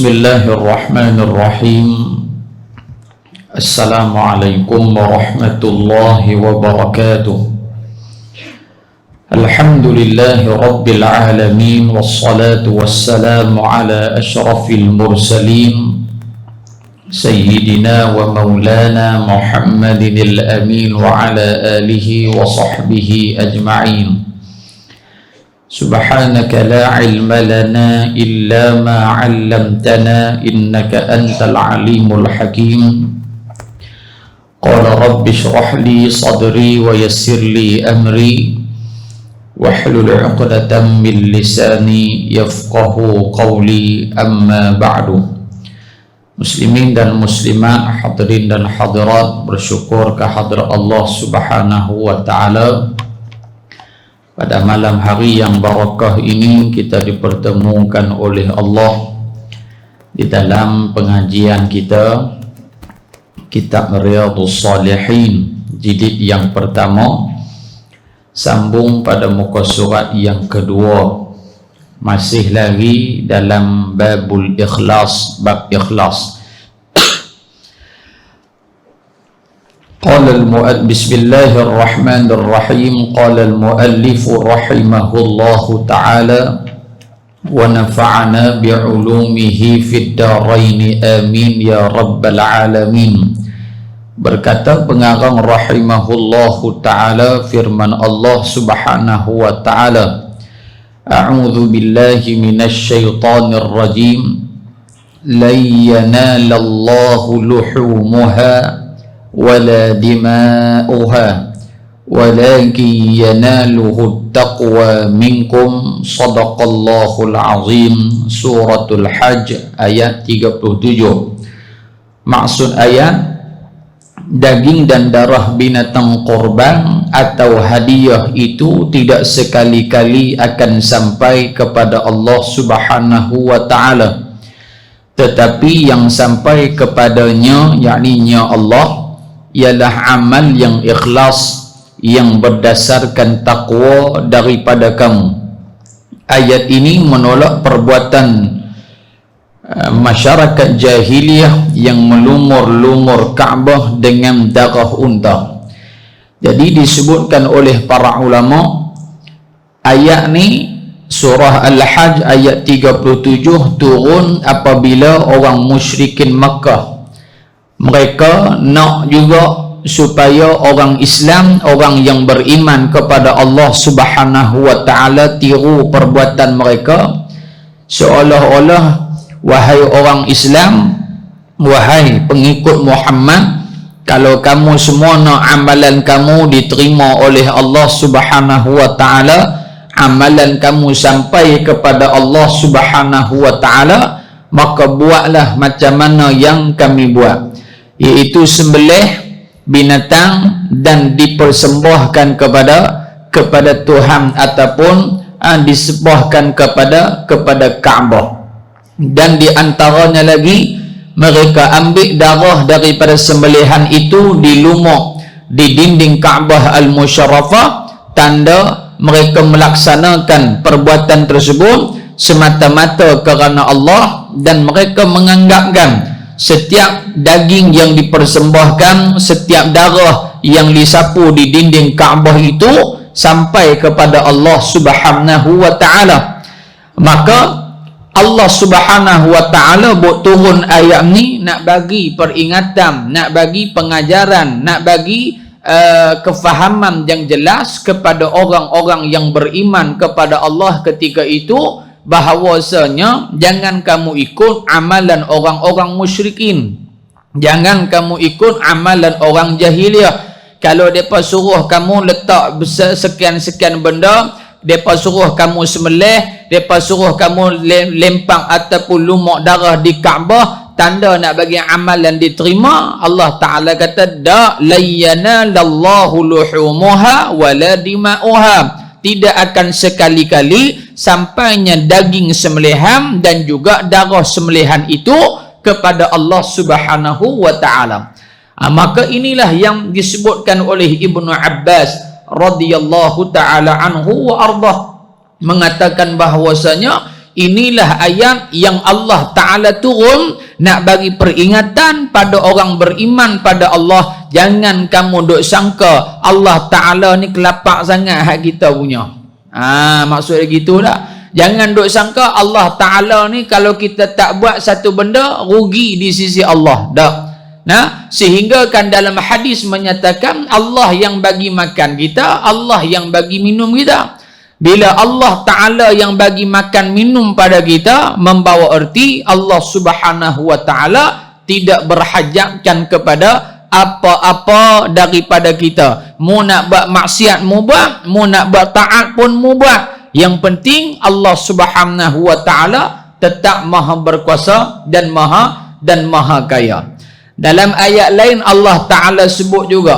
Bismillahirrahmanirrahim. Assalamualaikum warahmatullahi wabarakatuh. Alhamdulillahi rabbil alamin, wassalatu wassalamu ala ashrafil mursalin Sayyidina wa maulana Muhammadinil amin wa ala alihi wa sahbihi ajma'in. Subhanaka la ilma lana illa ma 'allamtana innaka antal alimul hakim. Qala rabbi shrah li sadri wa yassir li amri wahlul 'uqdatam min lisani yafqahu qawli, amma ba'du. Muslimin dan muslimat, hadirin dan hadirat, bersyukur kehadrat Allah Subhanahu wa ta'ala. Pada malam hari yang barakah ini kita dipertemukan oleh Allah di dalam pengajian kita Kitab Riyadhus Shalihin jilid yang pertama, sambung pada muka surat yang kedua, masih lagi dalam babul ikhlas, bab ikhlas. Qala al-mu'allif bismillahirrahmanirrahim. Qala al-mu'allif rahimahullahu ta'ala wa nafa'ana bi'ulumihi fid darain amin ya rabbal alamin. Berkata pengarang rahimahullahu ta'ala, firman Allah subhanahu wa ta'ala, a'udzu billahi minasy syaithanir rajim, la yanalallahu luhumuha wala dima'uha walakin yanaluhu taqwa minkum. Shadaqallahul azim. Suratul Hajj ayat 37. Maksud ayat, daging dan darah binatang korban atau hadiah itu tidak sekali-kali akan sampai kepada Allah Subhanahu wa ta'ala, tetapi yang sampai kepadanya, yakninya Allah, ialah amal yang ikhlas yang berdasarkan takwa daripada kamu. Ayat ini menolak perbuatan masyarakat jahiliyah yang melumur-lumur Kaabah dengan darah unta. Jadi disebutkan oleh para ulama, ayat ni surah Al-Hajj ayat 37 turun apabila orang musyrikin Makkah mereka nak juga supaya orang Islam, orang yang beriman kepada Allah Subhanahu wa ta'ala, tiru perbuatan mereka, seolah-olah wahai orang Islam, wahai pengikut Muhammad, kalau kamu semua nak amalan kamu diterima oleh Allah Subhanahu wa ta'ala, amalan kamu sampai kepada Allah Subhanahu wa ta'ala, maka buatlah macam mana yang kami buat, iaitu sembelih binatang dan dipersembahkan kepada Tuhan ataupun disembahkan kepada Kaabah. Dan di antaranya lagi, mereka ambil darah daripada sembelihan itu dilumur di dinding Kaabah Al-Musyarrafah, tanda mereka melaksanakan perbuatan tersebut semata-mata kerana Allah, dan mereka menganggapkan setiap daging yang dipersembahkan, setiap darah yang disapu di dinding Kaabah itu sampai kepada Allah Subhanahu wa ta'ala. Maka Allah Subhanahu wa ta'ala buat turun ayat ni nak bagi peringatan, nak bagi pengajaran, nak bagi kefahaman yang jelas kepada orang-orang yang beriman kepada Allah ketika itu, bahawasanya jangan kamu ikut amalan orang-orang musyrikin, jangan kamu ikut amalan orang jahiliyah. Kalau mereka suruh kamu letak sekian-sekian benda, mereka suruh kamu sembelih, mereka suruh kamu lempang ataupun lumur darah di Kaabah, tanda nak bagi amalan diterima, Allah Ta'ala kata, da layyanallahu luhumuha wala dima'uha, tidak akan sekali-kali sampainya daging sembelihan dan juga darah sembelihan itu kepada Allah Subhanahu wa ta'ala. Maka inilah yang disebutkan oleh Ibnu Abbas radhiyallahu ta'ala anhu wa ardah, mengatakan bahwasanya inilah ayat yang Allah Ta'ala turun nak bagi peringatan pada orang beriman pada Allah. Jangan kamu duk sangka Allah Ta'ala ni kelapak sangat hak kita punya. Maksudnya gitu lah. Jangan duk sangka Allah Ta'ala ni kalau kita tak buat satu benda rugi di sisi Allah. Tak. Nah, sehingga kan dalam hadis menyatakan Allah yang bagi makan kita, Allah yang bagi minum kita. Bila Allah Ta'ala yang bagi makan minum pada kita, membawa erti Allah Subhanahu wa Ta'ala tidak berhajatkan kepada apa-apa daripada kita. Mu nak buat maksiat mu buat, mu nak buat taat pun mu buat. Yang penting Allah Subhanahu wa Ta'ala tetap maha berkuasa dan maha kaya. Dalam ayat lain Allah Ta'ala sebut juga,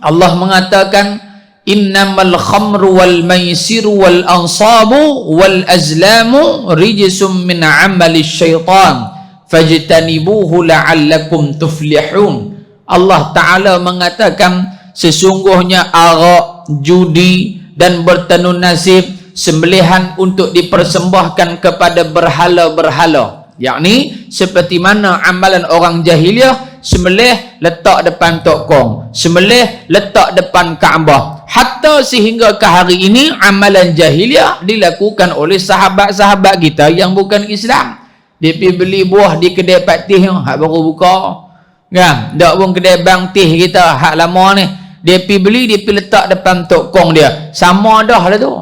Allah mengatakan innamal khamru wal maisiru wal ansabu wal azlamu rijsum min amali syaitan fajtanibuhu la'allakum tuflihun. Allah Ta'ala mengatakan sesungguhnya arak, judi dan bertenun nasib sembelihan untuk dipersembahkan kepada berhala-berhala, yakni seperti mana amalan orang jahiliah, sembelih letak depan tokong, sembelih letak depan Kaabah. Hatta sehingga ke hari ini amalan jahiliah dilakukan oleh sahabat-sahabat kita yang bukan Islam. Dia pergi beli buah di kedai patih hak baru buka, kan? Tak pun kedai bang teh kita hak lama ni, dia pergi beli, dia pergi letak depan tokong dia. Sama dah lah tu.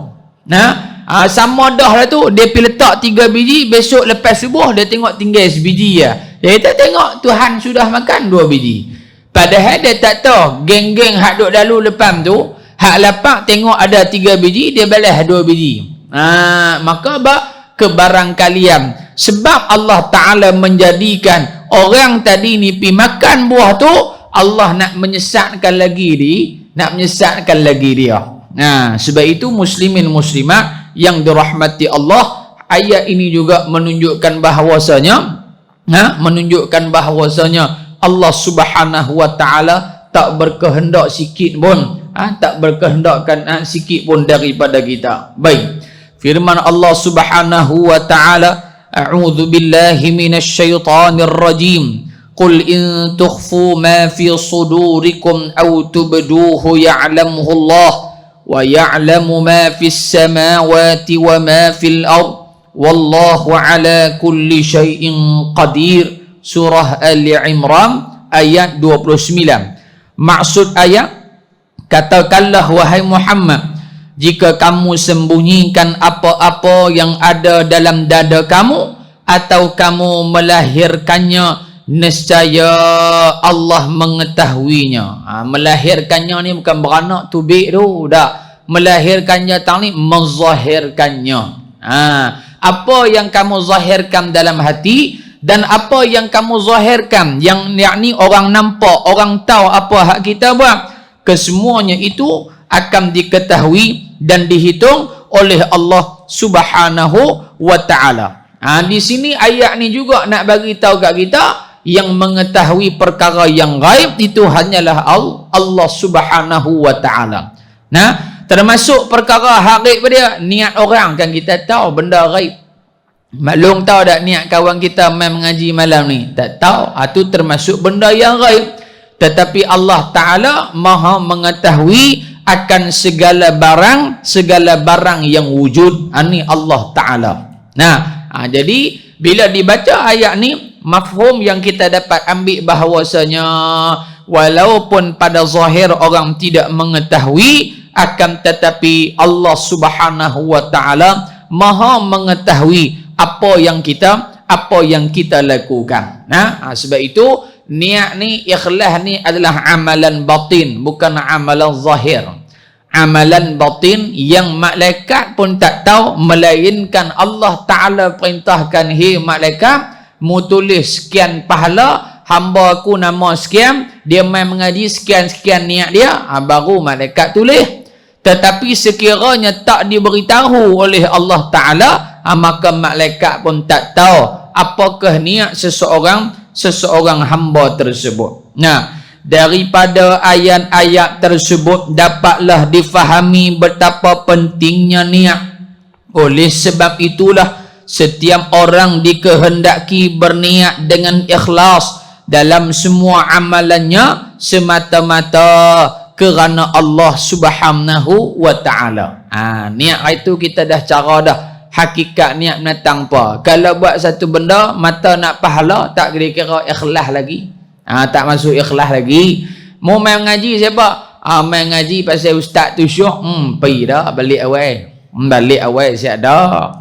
Sama dah lah tu. Dia pergi letak 3 biji, besok lepas subuh dia tengok tinggal sebiji ya. Dia kata tengok Tuhan sudah makan 2 biji. Padahal dia tak tahu geng-geng hak duk lalu lepas tu, hak lapak tengok ada 3 biji, dia balas 2 biji. Maka kebarangkalian. Sebab Allah Ta'ala menjadikan orang tadi ni pi makan buah tu, Allah nak menyesatkan lagi dia. Sebab itu muslimin muslimat yang dirahmati Allah, ayat ini juga menunjukkan bahawasanya Allah Subhanahu wa Ta'ala tak berkehendak sikit pun, tak berkehendakkan sikit pun daripada kita. Baik, firman Allah Subhanahu wa Ta'ala, a'udzu billahi minasy syaithanir rajim. Qul in tukhfu ma fi sudurikum aw tubduhu ya'lamuhu Allah wa ya'lamu ma fis samawati wa ma fil ard wallahu ala kulli syai'in qadir. Surah Ali Imran ayat 29. Maksud ayat, katakanlah wahai Muhammad, jika kamu sembunyikan apa-apa yang ada dalam dada kamu atau kamu melahirkannya, nescaya Allah mengetahuinya. Melahirkannya ni bukan beranak tubik tu, tak. Melahirkannya tang ni menzahirkannya. Apa yang kamu zahirkan dalam hati dan apa yang kamu zahirkan, yang yakni orang nampak, orang tahu apa hak kita buat, kesemuanya itu akan diketahui dan dihitung oleh Allah Subhanahu wa Ta'ala. Di sini ayat ni juga nak bagi tahu kat kita, yang mengetahui perkara yang gaib itu hanyalah Allah Subhanahu wa Ta'ala. Termasuk perkara hak gaib dia, niat orang kan kita tahu benda gaib. Maklum tahu tak niat kawan kita main mengaji malam ni? Tak tahu. Itu termasuk benda yang gaib. Tetapi Allah Ta'ala maha mengetahui akan segala barang yang wujud. Ini Allah Ta'ala. Jadi bila dibaca ayat ni, mafhum yang kita dapat ambil bahawasanya walaupun pada zahir orang tidak mengetahui, akan tetapi Allah Subhanahu wa Ta'ala maha mengetahui apa yang kita lakukan. Sebab itu niat ni, ikhlas ni adalah amalan batin, bukan amalan zahir. Amalan batin yang malaikat pun tak tahu, melainkan Allah Ta'ala perintahkan, hei malaikat, mu tulis sekian pahala hamba aku nama sekian, dia main mengaji sekian-sekian niat dia, baru malaikat tulis. Tetapi sekiranya tak diberitahu oleh Allah Ta'ala, maka malaikat pun tak tahu apakah niat seseorang hamba tersebut. Daripada ayat-ayat tersebut dapatlah difahami betapa pentingnya niat. Oleh sebab itulah setiap orang dikehendaki berniat dengan ikhlas dalam semua amalannya semata-mata kerana Allah Subhanahu wa taala. Niat itu kita dah cara dah. Hakikat niat menatang apa? Kalau buat satu benda mata nak pahala tak kira-kira ikhlas lagi. Tak masuk ikhlas lagi. Mau main ngaji siapa? Main ngaji pasal ustaz tu syok. Pergi dah balik awal. Balik awal siap dah.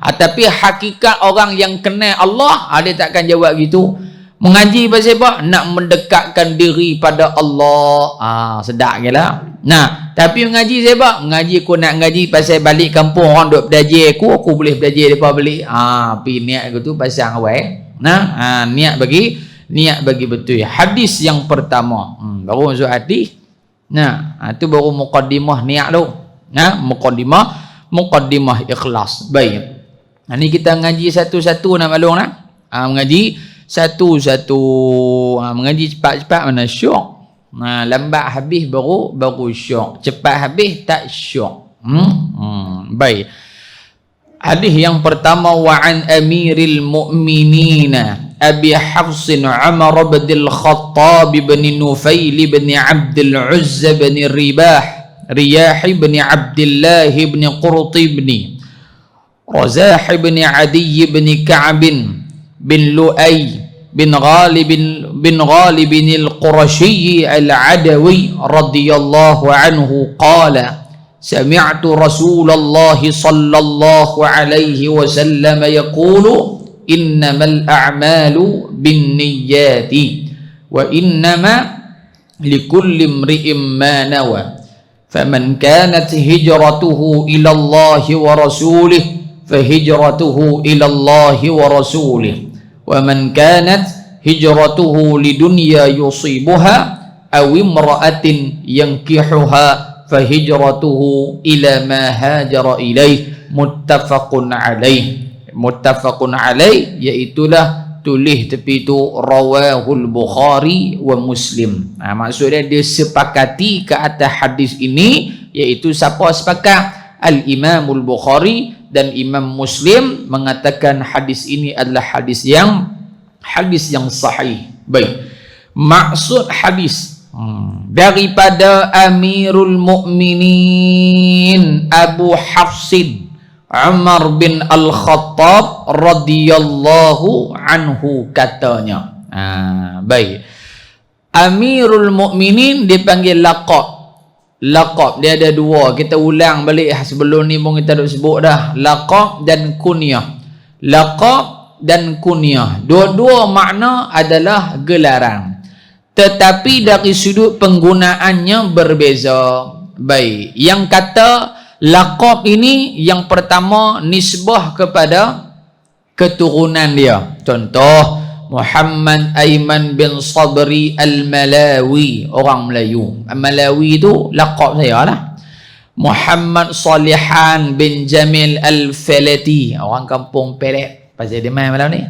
Tapi hakikat orang yang kenal Allah, dia takkan jawab gitu. Mengaji pasal apa? Nak mendekatkan diri pada Allah. Sedap ke lah. Tapi mengaji siapa? Mengaji aku nak ngaji pasal balik kampung orang duk belajar aku boleh belajar depa balik. Pi niat aku tu pasang awal. Niat bagi betul. Hadis yang pertama. Baru masuk hadis. Tu baru muqaddimah niat tu. Muqaddimah ikhlas. Baik. Ni kita ngaji satu-satu nak maklum nak. Mengaji satu-satu. Mengaji cepat-cepat mana syok. Lambat habis baru syok. Cepat habis tak syok. Baik. Hadis yang pertama, wa an amiril mu'minin Abi Hafsin Umar bin Khattab bin Nufail bin Abdul Uzza bin Riyah bin Abdullah bin Qurti bin Razah bin Adi bin Ka'b bin Lu'ay bin Ghalib al-Qurashi al-Adawi radhiyallahu anhu qala sami'tu Rasulullah sallallahu alaihi wasallam yaqulu innamal a'malu binniyati wa innama likulli imri'in ma nawa faman kanat hijratuhu ila Allah wa rasulih fahijratuhu ila Allah wa rasulih wa man kanat hijratuhu lidunya yusibuha aw imra'atin yankihuha fahijratuhu ila ma hajara ilaih muttafaqun alaih iaitulah tulis tepi tu rawahul Bukhari wa Muslim. Maksudnya dia sepakati ke atas hadis ini, iaitu siapa sepakat? Al-Imamul Bukhari dan Imam Muslim mengatakan hadis ini adalah hadis yang sahih. Baik. Maksud hadis daripada Amirul Mukminin Abu Hafsin Umar bin Al-Khattab radhiyallahu anhu katanya. Baik. Amirul Mukminin dipanggil laqab. Laqab dia ada dua. Kita ulang balik sebelum ni pun kita dah sebut dah. Laqab dan kunyah. Laqab dan kunyah. Dua-dua makna adalah gelaran. Tetapi dari sudut penggunaannya berbeza. Baik. Yang kata laqab ini yang pertama nisbah kepada keturunan dia. Contoh Muhammad Aiman bin Sabri Al-Malawi, orang Melayu. Al-Malawi itu laqab saya lah. Muhammad Salihan bin Jamil Al-Falati, orang kampung Pelet. Pasal dia main malam ni.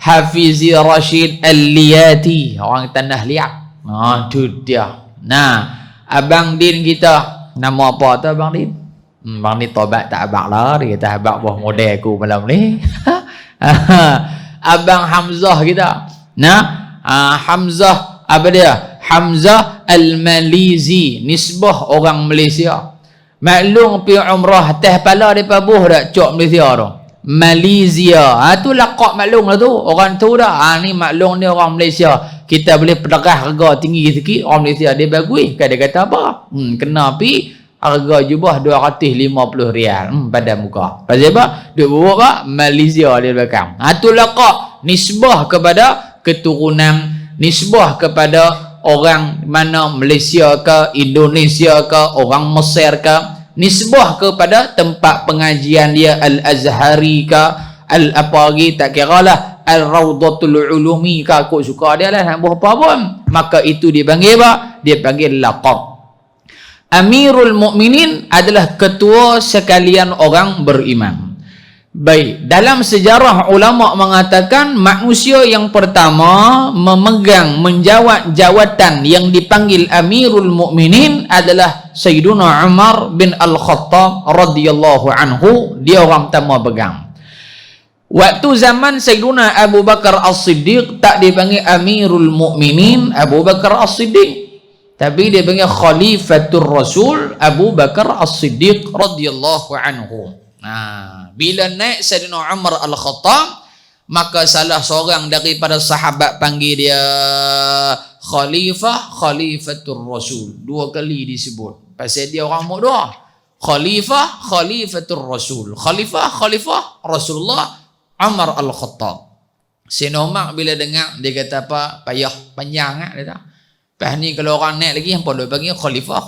Hafizi Rashid Al-Liyati, orang Tanah Liat. Itu dia. Abang Din kita, nama apa tu Abang Din? Abang Din tobat tak abang lah. Dia kata abang buah model aku malam ni. Abang Hamzah kita. Hamzah apa dia? Hamzah Al-Malizi, nisbah orang Malaysia. Maklum pi umrah atas kepala depa buh dak cok Malaysia tu. Malaysia. Tu laqab maklum lah tu. Orang tu dah. Ni maklum dia orang Malaysia. Kita boleh perderah harga tinggi sikit, orang Malaysia dia bagui. Dia kata apa? Kena pi harga jubah RM250 pada muka. Pasal apa? Duk bawa apa? Malaysia dia belakang. Tu laqab, nisbah kepada keturunan, nisbah kepada orang mana, Malaysia ke, Indonesia ke, orang Mesir ke, nisbah kepada tempat pengajian dia, Al-Azhari ke, Al-apa lagi tak kira lah, Al-Rawdatul Ulumi ke, aku suka dia lah, nak buat apa pun, maka itu dipanggil apa? Dia panggil laqab. Amirul Mukminin adalah ketua sekalian orang beriman. Baik, dalam sejarah ulama mengatakan manusia yang pertama memegang menjawat jawatan yang dipanggil Amirul Mukminin adalah Sayyiduna Umar bin Al-Khattab radhiyallahu anhu. Dia orang pertama pegang. Waktu zaman Sayyiduna Abu Bakar As-Siddiq tak dipanggil Amirul Mukminin Abu Bakar As-Siddiq, tapi dia panggil Khalifatul Rasul Abu Bakar As-Siddiq radhiyallahu anhu. Nah, bila naik Sayyidina Umar Al-Khattab, maka salah seorang daripada sahabat panggil dia Khalifatul Rasul. Dua kali disebut. Pasal dia orang muda. Khalifatul Rasul. Khalifah Rasulullah Umar Al-Khattab. Sayyidina Umar bila dengar, dia kata apa? Payah, panjang kan? Dia tak? Lepas ni kalau orang naik lagi, hampa dia panggil khalifah.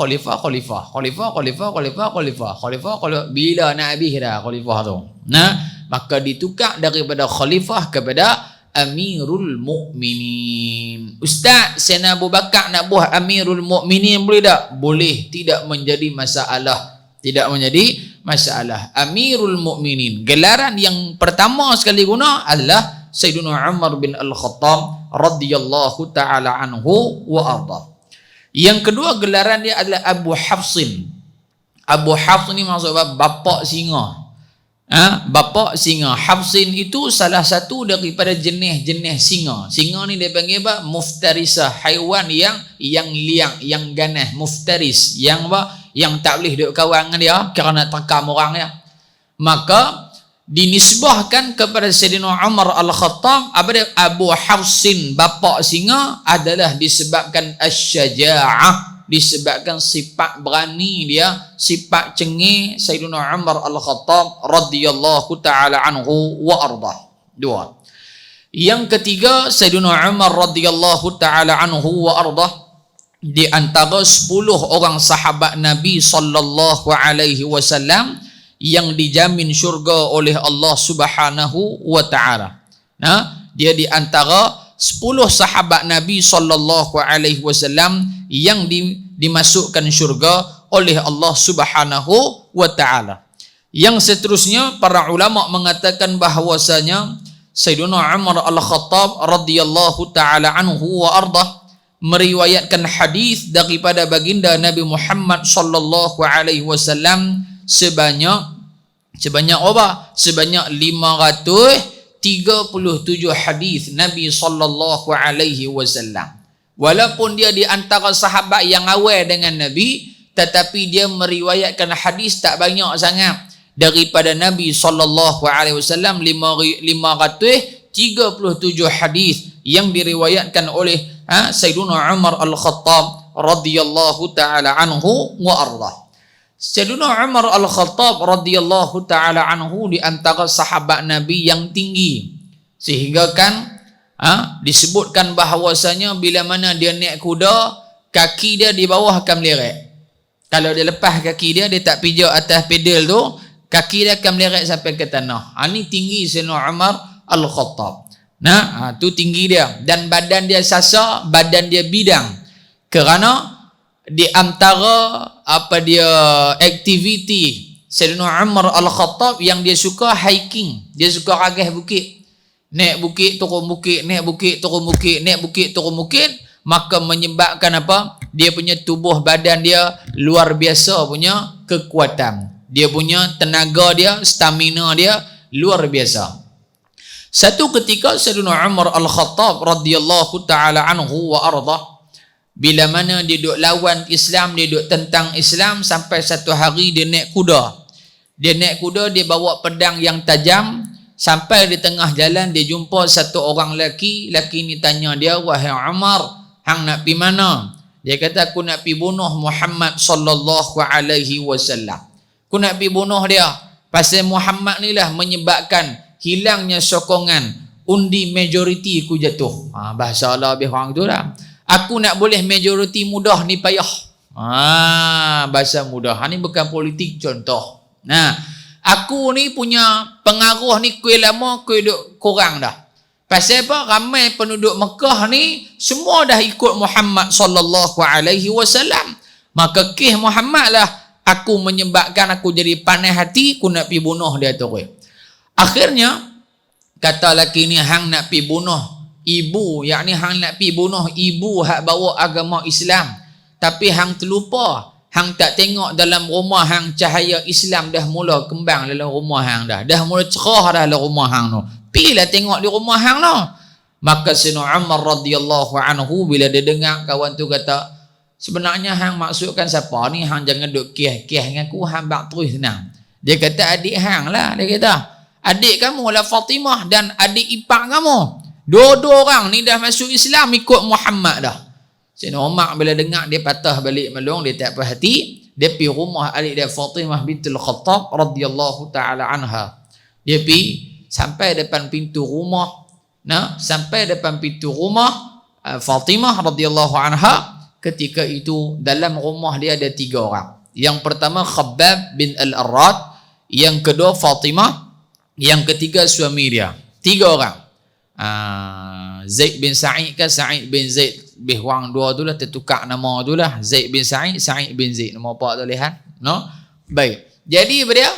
Bila nak habis dah khalifah tu. Nah, maka ditukar daripada khalifah kepada Amirul Mukminin. Ustaz, Sayyidina Abu Bakar nak buat Amirul Mukminin boleh tak? Boleh, tidak menjadi masalah. Tidak menjadi masalah. Amirul Mukminin, gelaran yang pertama sekali guna adalah Sayyidina Umar bin Al-Khattab radhiyallahu ta'ala anhu wa arda. Yang kedua gelaran dia adalah Abu Hafsin. Abu Hafs ni maksud bapa singa. Bapa singa. Hafsin itu salah satu daripada jenis-jenis singa. Singa ni dia panggil apa? Muftarisah, haiwan yang liang, yang ganas, muftaris, yang apa? Yang tak boleh duduk kawan dengan dia kerana terkam orang dia. Maka dinisbahkan kepada Sayyidina Umar Al-Khattab Abu Hafsin, bapa singa, adalah disebabkan asyaja'ah, disebabkan sifat berani dia, sifat cengih Sayyidina Umar Al-Khattab radhiyallahu ta'ala anhu wa ardah. Dua. Yang ketiga, Sayyidina Umar radhiyallahu ta'ala anhu wa ardah, di antara 10 orang sahabat Nabi sallallahu alaihi wasallam yang dijamin syurga oleh Allah Subhanahu wa taala. Nah, dia di antara 10 sahabat Nabi sallallahu alaihi wasallam yang dimasukkan syurga oleh Allah Subhanahu wa taala. Yang seterusnya para ulama mengatakan bahwasanya Sayyidina Umar Al-Khattab radhiyallahu taala anhu wa ardah meriwayatkan hadis daripada baginda Nabi Muhammad sallallahu alaihi wasallam sebanyak apa? Sebanyak 537 hadis Nabi sallallahu alaihi wasallam. Walaupun dia di antara sahabat yang awal dengan Nabi, tetapi dia meriwayatkan hadis tak banyak sangat daripada Nabi sallallahu alaihi wasallam. 537 hadis yang diriwayatkan oleh Sayyidina Umar Al-Khattab radhiyallahu taala anhu wa ardah. Sayyidina Umar Al-Khattab radhiyallahu taala anhu di antara sahabat Nabi yang tinggi, sehingga kan disebutkan bahawasanya bila mana dia naik kuda, kaki dia di bawah akan meleret. Kalau dia lepas kaki dia tak pijak atas pedal tu, kaki dia akan meleret sampai ke tanah. Ini tinggi Sayyidina Umar Al-Khattab. Nah, tu tinggi dia, dan badan dia sasa, badan dia bidang, kerana di antara apa dia aktiviti Sayyidina Umar Al-Khattab yang dia suka hiking. Dia suka ragah bukit. Naik bukit, turun bukit, naik bukit, turun bukit, naik bukit, turun bukit. Maka menyebabkan apa? Dia punya tubuh badan dia luar biasa punya kekuatan. Dia punya tenaga dia, stamina dia luar biasa. Satu ketika Sayyidina Umar Al-Khattab radhiyallahu ta'ala anhu wa ardah, bila mana dia duduk lawan Islam, dia duduk tentang Islam, sampai satu hari dia naik kuda. Dia naik kuda, dia bawa pedang yang tajam. Sampai di tengah jalan dia jumpa satu orang lelaki. Lelaki ni tanya dia, "Wahai Umar, hang nak pi mana?" Dia kata, "Aku nak pi bunuh Muhammad sallallahu alaihi wasallam. Aku nak pi bunuh dia. Pasal Muhammad ni lah menyebabkan hilangnya sokongan undi majoriti ku jatuh." Bahasa Allah lebih orang tu lah. Aku nak boleh majoriti mudah ni payah. Bahasa mudah. Ni bukan politik, contoh. Nah, aku ni punya pengaruh ni kuih lama, kuih duk kurang dah. Pasal apa? Ramai penduduk Mekah ni semua dah ikut Muhammad sallallahu alaihi wasallam. Maka kih Muhammad lah aku menyebabkan aku jadi panas hati, aku nak pergi bunuh dia tu. Akhirnya kata laki ni hang nak pi bunuh ibu, yakni hang nak pi bunuh ibu hak bawa agama Islam. Tapi hang terlupa, hang tak tengok dalam rumah hang cahaya Islam dah mula kembang dalam rumah hang dah mula cerah dah dalam rumah hang tu. Pilah tengok di rumah hang tu. Maka Sayyidina Umar radhiyallahu anhu bila dia dengar kawan tu kata, sebenarnya hang maksudkan siapa ni, hang jangan duk kiah-kiah dengan aku, hang bak terus senang. Dia kata adik hang lah, dia kata. Adik kamu lah Fatimah dan adik ipar kamu. Dua-dua orang ni dah masuk Islam ikut Muhammad dah. Sayyidina Umar bila dengar dia patah balik melong, dia tak puas hati. Dia pergi rumah adik dia Fatimah bintul Khattab radhiyallahu taala anha. Dia pergi sampai depan pintu rumah. Nah, sampai depan pintu rumah Fatimah radhiyallahu anha. Ketika itu dalam rumah dia ada 3 orang. Yang pertama Khabbab bin Al-Arrad, yang kedua Fatimah, yang ketiga suami dia. 3 orang. Zaid bin Sa'id ke Sa'id bin Zaid, lebih kurang 2 tu lah, tertukar nama tu lah. Zaid bin Sa'id, Sa'id bin Zaid, nama apa tu lihat, no? Baik. Jadi dia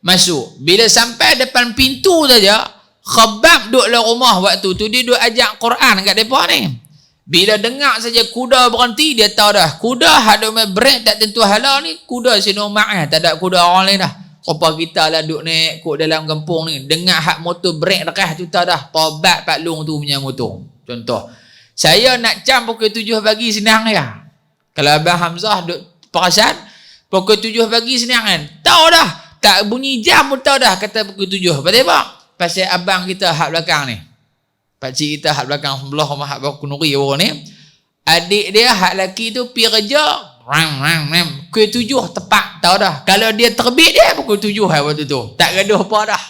masuk. Bila sampai depan pintu saja, Khabbab duduk dalam rumah waktu tu, dia duduk ajak Quran kat depa ni. Bila dengar saja kuda berhenti, dia tahu dah kuda ada break tak tentu hala ni, kuda Sayyidina Umar tak ada kuda orang lain dah. Rupa kita lah duduk naik kot dalam kampung ni, dengar hak motor break dekat tu tahu dah tobat Pak Long tu punya motor. Contoh, saya nak jam pukul 7 pagi senang ya. Kalau Abang Hamzah duduk perasan pukul 7 pagi senang kan, tahu dah, tak bunyi jam pun tahu dah kata pukul 7. Pasal apa? Pasal abang kita hak belakang ni, pakcik kita hak belakang sebelah rumah hak Kunuri orang ni, adik dia hak lelaki tu pergi kerja pukul 7 tepat tahu dah. Kalau dia terbit dia pukul 7 waktu tu, tak gaduh apa dah.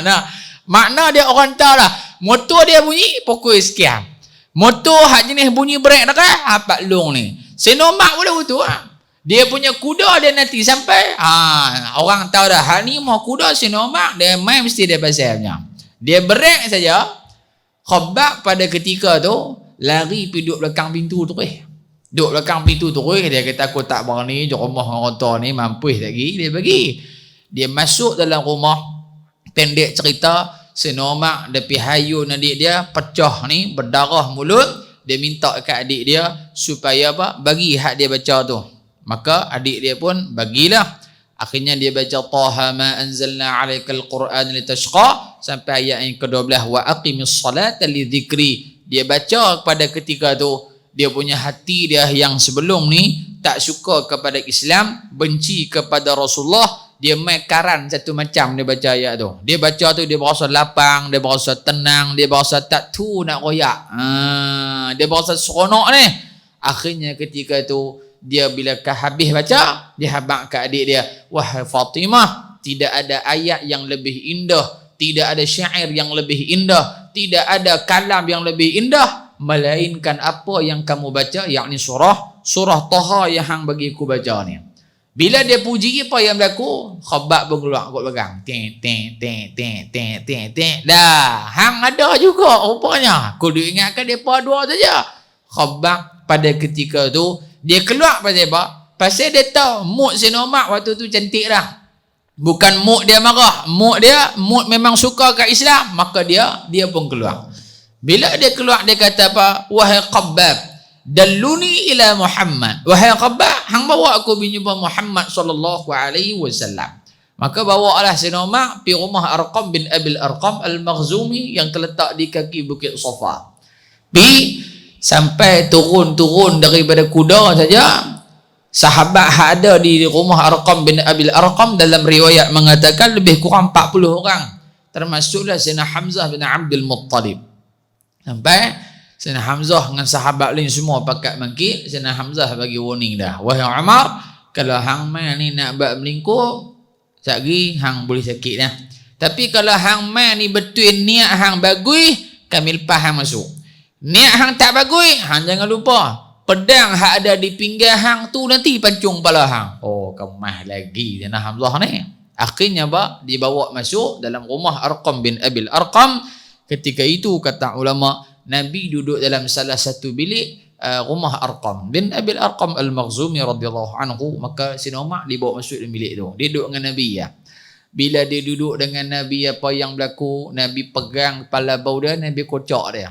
Nah, makna dia orang tahu dah motor dia bunyi pukul sekian, motor hak jenis bunyi brek dekat Pak Long ni. Senomak boleh betul lah. Dia punya kuda dia nanti sampai orang tahu dah hal ni mau kuda Senomak, dia main mesti dia pasalnya. Dia brek saja. Khabbab pada ketika tu lari pergi duduk belakang pintu tu. Duduk belakang pintu tu, dia kata aku tak berani je rumah orang tua ni, mampus lagi. Dia pergi. Dia masuk dalam rumah. Pendek cerita, Sayyidina Umar dia pergi hayun adik dia, pecah ni, berdarah mulut. Dia minta kat adik dia supaya apa? Bagi hak dia baca tu. Maka adik dia pun bagilah. Akhirnya dia baca Taha ma anzalna 'alaikal Qur'an litashqa sampai ayat yang ke-12, wa aqimis salata li dzikri. Dia baca pada ketika tu, dia punya hati dia yang sebelum ni tak suka kepada Islam, benci kepada Rasulullah, dia main karan satu macam dia baca ayat tu. Dia baca tu dia berasa lapang, dia berasa tenang, dia berasa tak tu nak royak. Dia berasa seronok ni. Akhirnya ketika tu dia bila habis baca, dia habaq kat adik dia, wahai Fatimah, tidak ada ayat yang lebih indah, tidak ada syair yang lebih indah, tidak ada kalam yang lebih indah melainkan apa yang kamu baca, yakni surah Taha yang hang bagi aku baca ni. Bila dia puji apa yang berlaku, Khabbab pun keluar kot belakang. Dah, hang ada juga rupanya. Aku ingatkan depa dua saja. Khabbab pada ketika tu dia keluar pasal apa? Pasal dia tahu mood Sayyidina Umar waktu tu cantik dah. Bukan mood dia marah, mood memang suka kat Islam, maka dia pun keluar. Bila dia keluar dia kata apa? Wahai Khabbab, dalluni ila Muhammad. Wahai Khabbab, hang bawa aku berjumpa Muhammad sallallahu alaihi wasallam. Maka bawalah Sayyidina Umar pergi rumah Arqam bin Abil Arqam Al-Makhzumi yang terletak di kaki Bukit Safa. Sampai turun daripada kuda saja, sahabat yang ada di rumah Arqam bin Abil Arqam dalam riwayat mengatakan lebih kurang 40 orang, termasuklah Sayyidina Hamzah bin Abdul Muttalib. Sampai Sayyidina Hamzah dengan sahabat lain semua pakat bangkit. Sayyidina Hamzah bagi warning dah, wahai Umar, kalau hang main ni nak buat melingkup, sekali hang boleh sakit dah. Tapi kalau hang main ni betul niat hang bagus, kami lepas hang masuk. Niat hang tak bagus, hang jangan lupa pedang hak ada di pinggang hang tu nanti pancung kepala hang. Oh, kemah lagi Sayyidina Hamzah ni. Akhirnya dibawa masuk dalam rumah Arqam bin Abil Arqam. Ketika itu kata ulama, Nabi duduk dalam salah satu bilik rumah Arqam bin Abil Arqam Al-Makhzumi radhiyallahu anhu. Maka Sayyidina Umar dibawa masuk dalam bilik tu. Dia duduk dengan Nabi ya. Bila dia duduk dengan Nabi, apa yang berlaku? Nabi pegang kepala bau dia, Nabi kocok dia.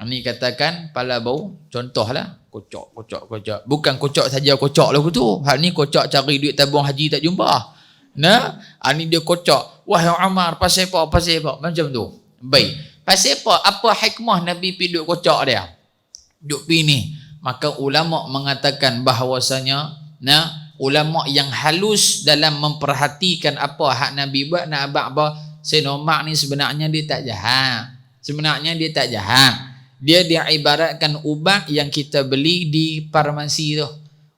Ini katakan kepala bau, contohlah, kocok. Bukan kocok saja kocok lah tu. Hal ni kocok cari duit tabung haji tak jumpa. Nah, ini dia kocok. Wahai Umar, pasal apa? Macam tu. Baik. Pasal apa? Apa hikmah Nabi pergi duduk kocok dia? Duduk pergi ni. Maka ulama mengatakan bahawasanya, ulama yang halus dalam memperhatikan apa hak Nabi buat, nak abang apa, Sayyidina Umar ni sebenarnya dia tak jahat. Dia diibaratkan ubat yang kita beli di farmasi tu.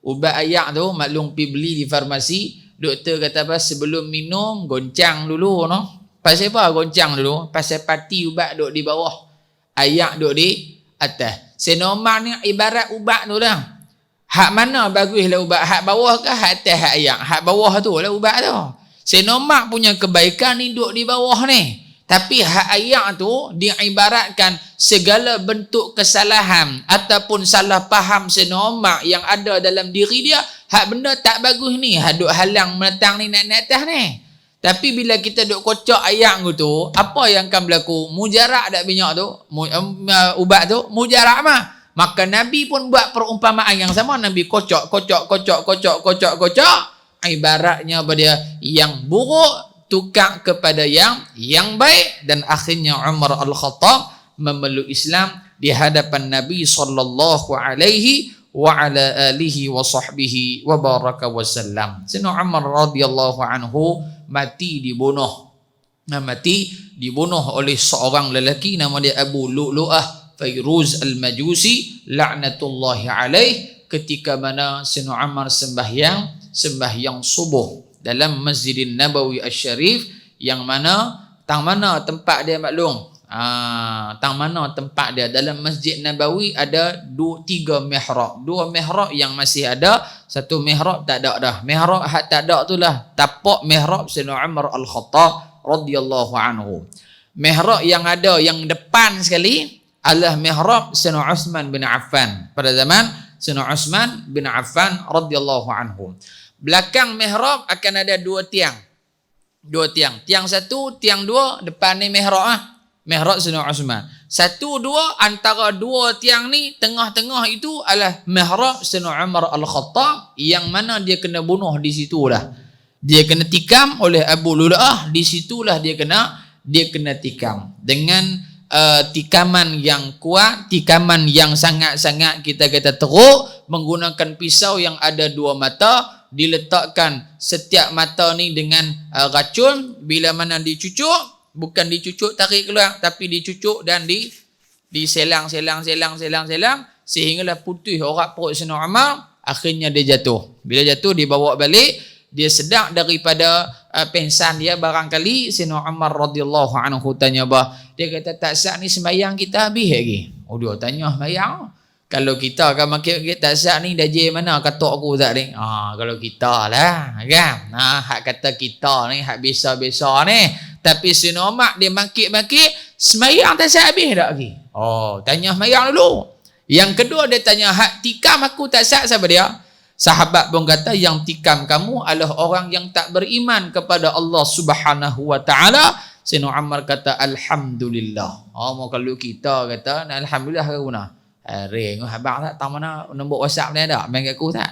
Ubat ayak tu maklum pergi beli di farmasi, doktor kata apa, sebelum minum goncang dulu Pasal apa goncang dulu? Pasal pati ubat duk di bawah, ayak duk di atas. Sayyidina Umar ni ibarat ubat tu dah. Hak mana baguslah ubat? Hak bawah ke hak atas hak ayak? Hak bawah tu lah ubat tu. Sayyidina Umar punya kebaikan ni duduk di bawah ni. Tapi hak ayak tu diibaratkan segala bentuk kesalahan ataupun salah faham Sayyidina Umar yang ada dalam diri dia, hak benda tak bagus ni, hak duk halang menatang ni naik atas ni. Tapi bila kita duk kocok ayak tu, apa yang akan berlaku? Mujarak dak minyak tu, ubat tu, mujarak mah. Maka Nabi pun buat perumpamaan yang sama. Nabi kocok. Ibaratnya pada yang buruk tukar kepada yang baik. Dan akhirnya Umar Al-Khattab memeluk Islam di hadapan Nabi sallallahu alaihi wa ala alihi wa sahbihi wa baraka wasallam. Sayyidina Umar radhiyallahu anhu mati dibunuh oleh seorang lelaki nama dia Abu Lu'lu'ah Fairuz Al-Majusi la'natullahi alaih, ketika mana Sayyidina Umar sembahyang subuh dalam Masjidin Nabawi Asy-Syarif, yang mana tempat dia maklum. Tempat dia dalam Masjid Nabawi ada 3 mihrab. 2 mihrab yang masih ada, 1 mihrab tak ada dah. Mihrab hak tak ada tu lah tapak mihrab Sayyidina Umar Al-Khattab radhiyallahu anhu. Mihrab yang ada yang depan sekali adalah mihrab Sayyidina Uthman bin Affan. Pada zaman Sayyidina Uthman bin Affan radhiyallahu anhu. Belakang mihrab akan ada 2 tiang. Tiang 1, tiang 2, depan ni mihrab mihrab Sayyidina Uthman. 1, 2, antara 2 tiang ni, tengah-tengah itu adalah mihrab Sayyidina Umar Al-Khattab, yang mana dia kena bunuh di situlah. Dia kena tikam oleh Abu Lu'lu'ah, di situlah dia kena tikam. Dengan tikaman yang kuat, tikaman yang sangat-sangat kita kata teruk, menggunakan pisau yang ada 2 mata, diletakkan setiap mata ni dengan racun. Bila mana dicucuk, bukan dicucuk tarik keluar, tapi dicucuk dan diselang sehinggalah putih orak perut Sayyidina Umar. Akhirnya dia jatuh. Bila jatuh dibawa balik, dia sedar daripada pensan dia. Barangkali Sayyidina Umar radhiyallahu anhu tanya bah, dia kata tak sah ni sembahyang kita habis lagi. Oh, dia tanya sembahyang. Kalau kita akan makin tak sah ni dah je mana kata aku tak ni. Kalau kita lah kan. Hak kata kita ni hak biasa-biasa ni. Tapi Sayyidina Umar dia makik-makik, sembahyang tak sah habis tak lagi. Tanya sembahyang dulu. Yang kedua dia tanya, hak tikam aku tak sah siapa dia? Sahabat pun kata, yang tikam kamu adalah orang yang tak beriman kepada Allah Subhanahu wa taala. Sayyidina Umar kata alhamdulillah. Kalau kita kata alhamdulillah ke guna? Ring habang tak tahu mana nombor WhatsApp dia ada, main kat aku tak?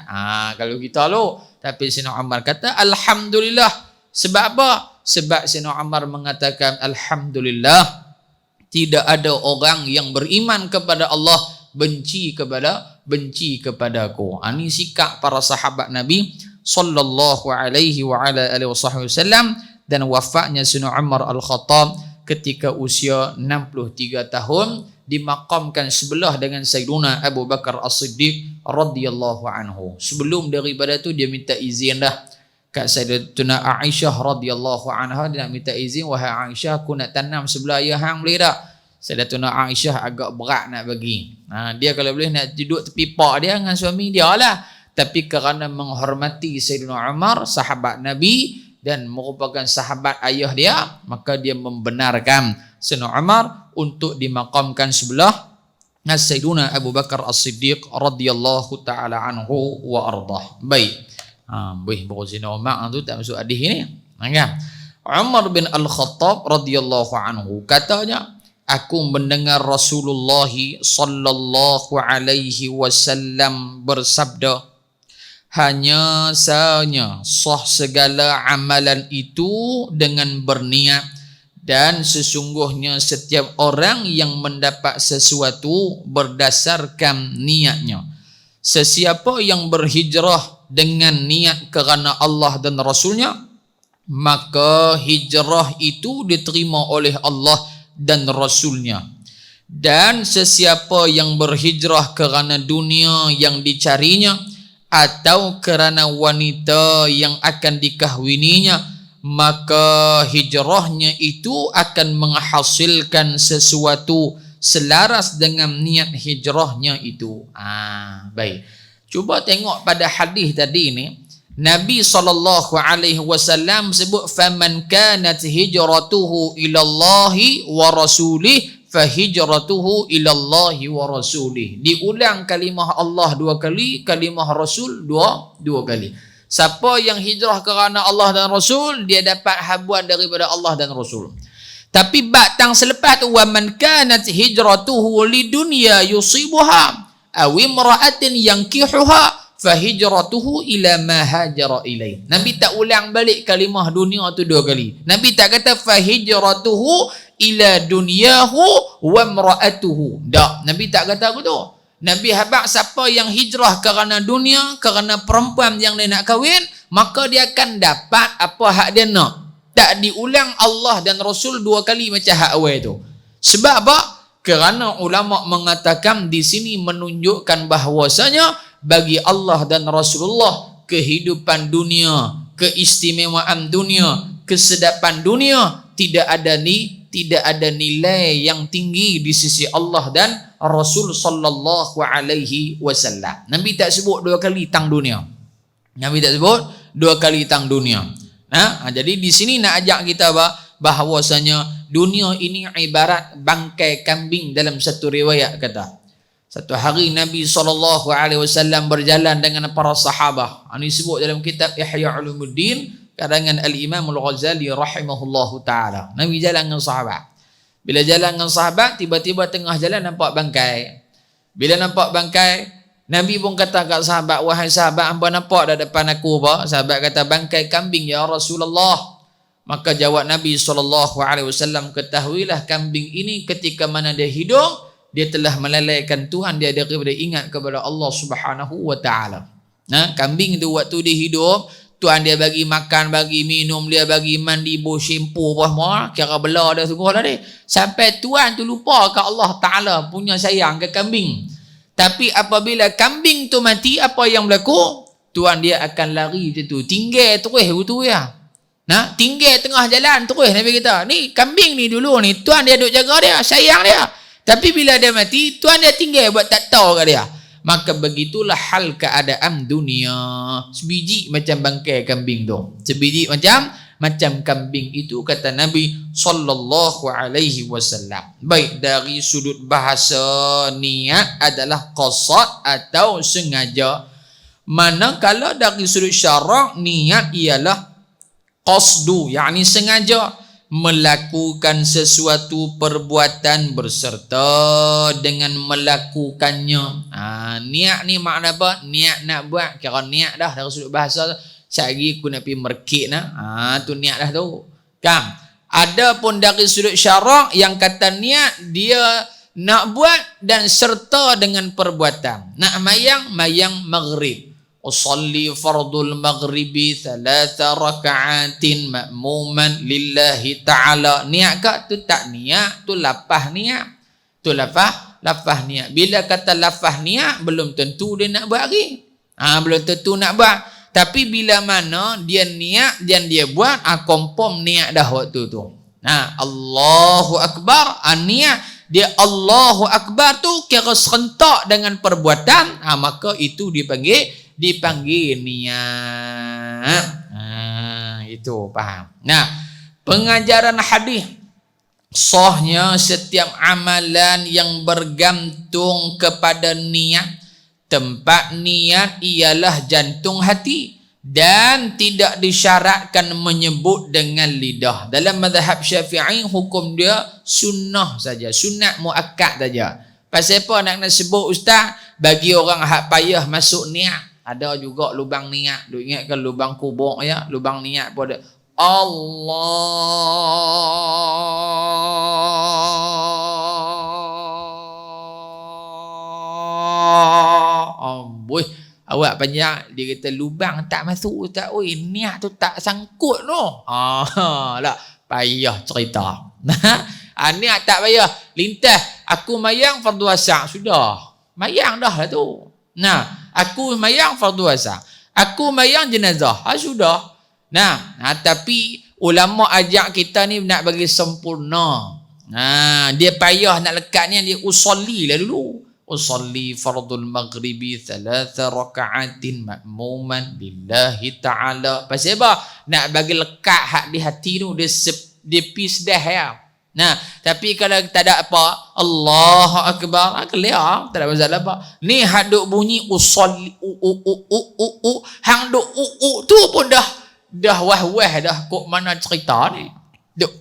Kalau kita lu. Tapi Sayyidina Umar kata alhamdulillah. Sebab apa? Sebab Sayyidina Umar mengatakan alhamdulillah, tidak ada orang yang beriman kepada Allah benci kepada aku. Ini sikap para sahabat Nabi sallallahu alaihi wa ala alihi wasallam. Dan wafatnya Sayyidina Umar Al-Khattab ketika usia 63 tahun, dimakamkan sebelah dengan Sayyiduna Abu Bakar As-Siddiq radhiyallahu anhu. Sebelum daripada tu dia minta izin dah kat Sayyidatuna Aisyah radhiyallahu anha. Dia nak minta izin, wahai Aisyah, aku nak tanam sebelah ayah hang, boleh tak? Sayyidatuna Aisyah agak berat nak bagi. Dia kalau boleh nak duduk tepi pak dia dengan suami dia lah. Tapi kerana menghormati Sayyidina Umar, sahabat Nabi dan merupakan sahabat ayah dia, maka dia membenarkan Sayyidina Umar untuk dimakamkan sebelah Sayyiduna Abu Bakar As-Siddiq radhiyallahu taala anhu wa ardah. Baik. Baik, baru Sayyidina Umar tu tak masuk hadis ni. Kan? Umar bin Al-Khattab radhiyallahu anhu katanya, aku mendengar Rasulullah sallallahu alaihi wasallam bersabda, hanya sahnya sah segala amalan itu dengan berniat, dan sesungguhnya setiap orang yang mendapat sesuatu berdasarkan niatnya. Sesiapa yang berhijrah dengan niat kerana Allah dan Rasulnya, maka hijrah itu diterima oleh Allah dan Rasulnya. Dan sesiapa yang berhijrah kerana dunia yang dicarinya atau kerana wanita yang akan dikahwininya, maka hijrahnya itu akan menghasilkan sesuatu selaras dengan niat hijrahnya itu. Baik. Cuba tengok pada hadis tadi ni, Nabi SAW sebut faman kanat hijratuhu ilallahi wa rasulih fahijratuhu ilallahi wa rasulih. Diulang kalimah Allah 2 kali, kalimah Rasul dua kali. Siapa yang hijrah kerana Allah dan Rasul, dia dapat habuan daripada Allah dan Rasul. Tapi batang selepas tu, wa man kanat hijratuhu lidunya yusibuha aw imra'atin yankihuha fahijratuhu ila ma hajara ilaih. Nabi tak ulang balik kalimah dunia tu 2 kali. Nabi tak kata fahijratuhu ila dunyahu wa imra'atuhu. Tak, Nabi tak kata begitu. Nabi habaq siapa yang hijrah kerana dunia, kerana perempuan yang dia nak kahwin, maka dia akan dapat apa hak dia nak. Tak diulang Allah dan Rasul 2 kali macam hak awal tu. Sebab apa? Kerana ulama mengatakan di sini menunjukkan bahawasanya bagi Allah dan Rasulullah, kehidupan dunia, keistimewaan dunia, kesedapan dunia tidak ada nilai yang tinggi di sisi Allah dan Rasul sallallahu alaihi wasallam. Nabi tak sebut 2 kali tang dunia. Nabi tak sebut 2 kali tang dunia. Jadi di sini nak ajak kita bahawasanya dunia ini ibarat bangkai kambing dalam satu riwayat kata. Satu hari Nabi SAW berjalan dengan para sahabah. Ini disebut dalam kitab Ihya Ulumuddin karangan Al-Imam Al-Ghazali rahimahullahu ta'ala. Nabi jalan dengan sahabat. Bila jalan dengan sahabat, tiba-tiba tengah jalan nampak bangkai. Bila nampak bangkai, Nabi pun kata kat sahabat, wahai sahabat, hangpa nampak dah depan aku apa? Sahabat kata, bangkai kambing ya Rasulullah. Maka jawab Nabi SAW, ketahuilah kambing ini ketika mana dia hidup, dia telah melalaikan Tuhan dia daripada ingat kepada Allah Subhanahu wa taala. Kambing itu waktu dia hidup, Tuhan dia bagi makan, bagi minum, dia bagi mandi, shampoo apa semua, kira bela dah sungguh lah dia. Sampai Tuhan tu lupa ke Allah Taala punya sayang ke kambing. Tapi apabila kambing tu mati, apa yang berlaku? Tuhan dia akan lari macam tu, tinggal terus betul ya. Tinggal tengah jalan terus. Nabi kata, ni kambing ni dulu ni Tuhan dia duk jaga dia, sayang dia. Tapi bila dia mati, Tuhan dia tinggal buat tak tahu ke dia. Maka begitulah hal keadaan dunia. Sebiji macam bangkai kambing tu. Sebiji macam kambing itu, kata Nabi sallallahu alaihi wasallam. Baik, dari sudut bahasa, niat adalah qasad atau sengaja. Manakala dari sudut syarak, niat ialah qasdu, yakni sengaja melakukan sesuatu perbuatan berserta dengan melakukannya. Niat ni makna apa? Niat nak buat, kira niat dah dari sudut bahasa. Sehari aku nak pergi market tu niat dah tu. Kan? Ada pun dari sudut syarak yang kata niat dia nak buat dan serta dengan perbuatan. Nak mayang maghrib. Usalli fardul maghribi 3 raka'atin ma'muman lillahi ta'ala. Niat ke? Tu tak niat, tu lafaz niat. Tu lafaz niat. Bila kata lafaz niat, belum tentu dia nak buat lagi. Belum tentu nak buat. Tapi bila mana dia niat dan dia buat, confirm niat dah waktu tu. Allahu Akbar, niat dia Allahu Akbar tu kira serentak dengan perbuatan, maka itu dipanggil niat. Itu faham. Pengajaran hadis, sahnya setiap amalan yang bergantung kepada niat. Tempat niat ialah jantung hati, dan tidak disyaratkan menyebut dengan lidah. Dalam mazhab Syafi'i hukum dia sunnah saja, sunat muakkad saja. Pasal apa nak sebut ustaz? Bagi orang hak payah masuk niat, ada juga lubang niat. Duk ingatkan lubang kubur ya, lubang niat pun ada. Allah amboi, awak panjang dia kata lubang tak masuk ustaz. Oi, niat tu tak sangkut noh. Lah payah cerita. Niat tak payah. Lintas aku mayang fardu asar sudah. Mayang dah lah tu. Nah, aku mayang fardu asar. Aku mayang jenazah. Sudah. Nah, tapi ulama ajak kita ni nak bagi sempurna. Dia payah nak lekat ni, dia usolli lah dulu. Usolli fardul maghribi 3 raka'atin ma'muman lillahi ta'ala. Pasal apa? Nak bagi lekat hak di hati tu, dia pis dah ya. Nah, tapi kalau tak ada apa, Allahu Akbar, clear, tak ada masalah apa. Ni hak duk bunyi usolli hang duk tu pun dah wah-wah dah kok mana cerita ni. Duk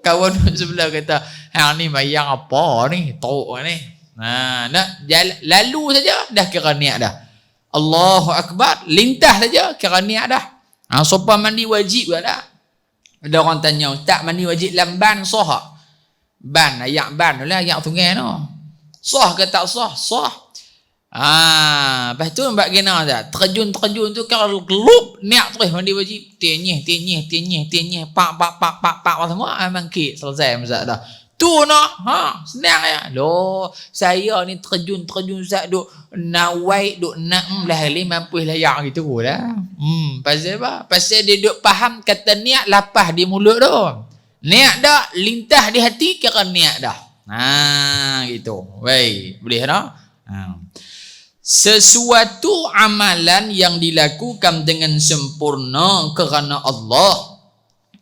kawan sebelah kata, hang ni mayang apa ni? Teruk ni. Nak lalu saja dah kira niat dah. Allahu Akbar, lintas saja kira niat dah. Sopan mandi wajib ke tak? Ada orang tanya, ustaz mandi wajib dalam ban sah? Ban, ayak ban tu lah, ayak sungai tu. Sah ke tak sah? Sah. Lepas tu buat kena tak? Terjun tu kalau gelup niat terus mandi wajib. Tenyeh, pak semua mangkit selesai masak dah. Tu nak, senang ya. Loh, saya ni terjun ustaz duk nak wait duk nak lah mampu layak gitu lah. Pasal apa? Pasal dia duk faham kata niat lapah di mulut tu. Niat dah lintas di hati kira niat dah. Gitu. Baik, boleh tak? Sesuatu amalan yang dilakukan dengan sempurna kerana Allah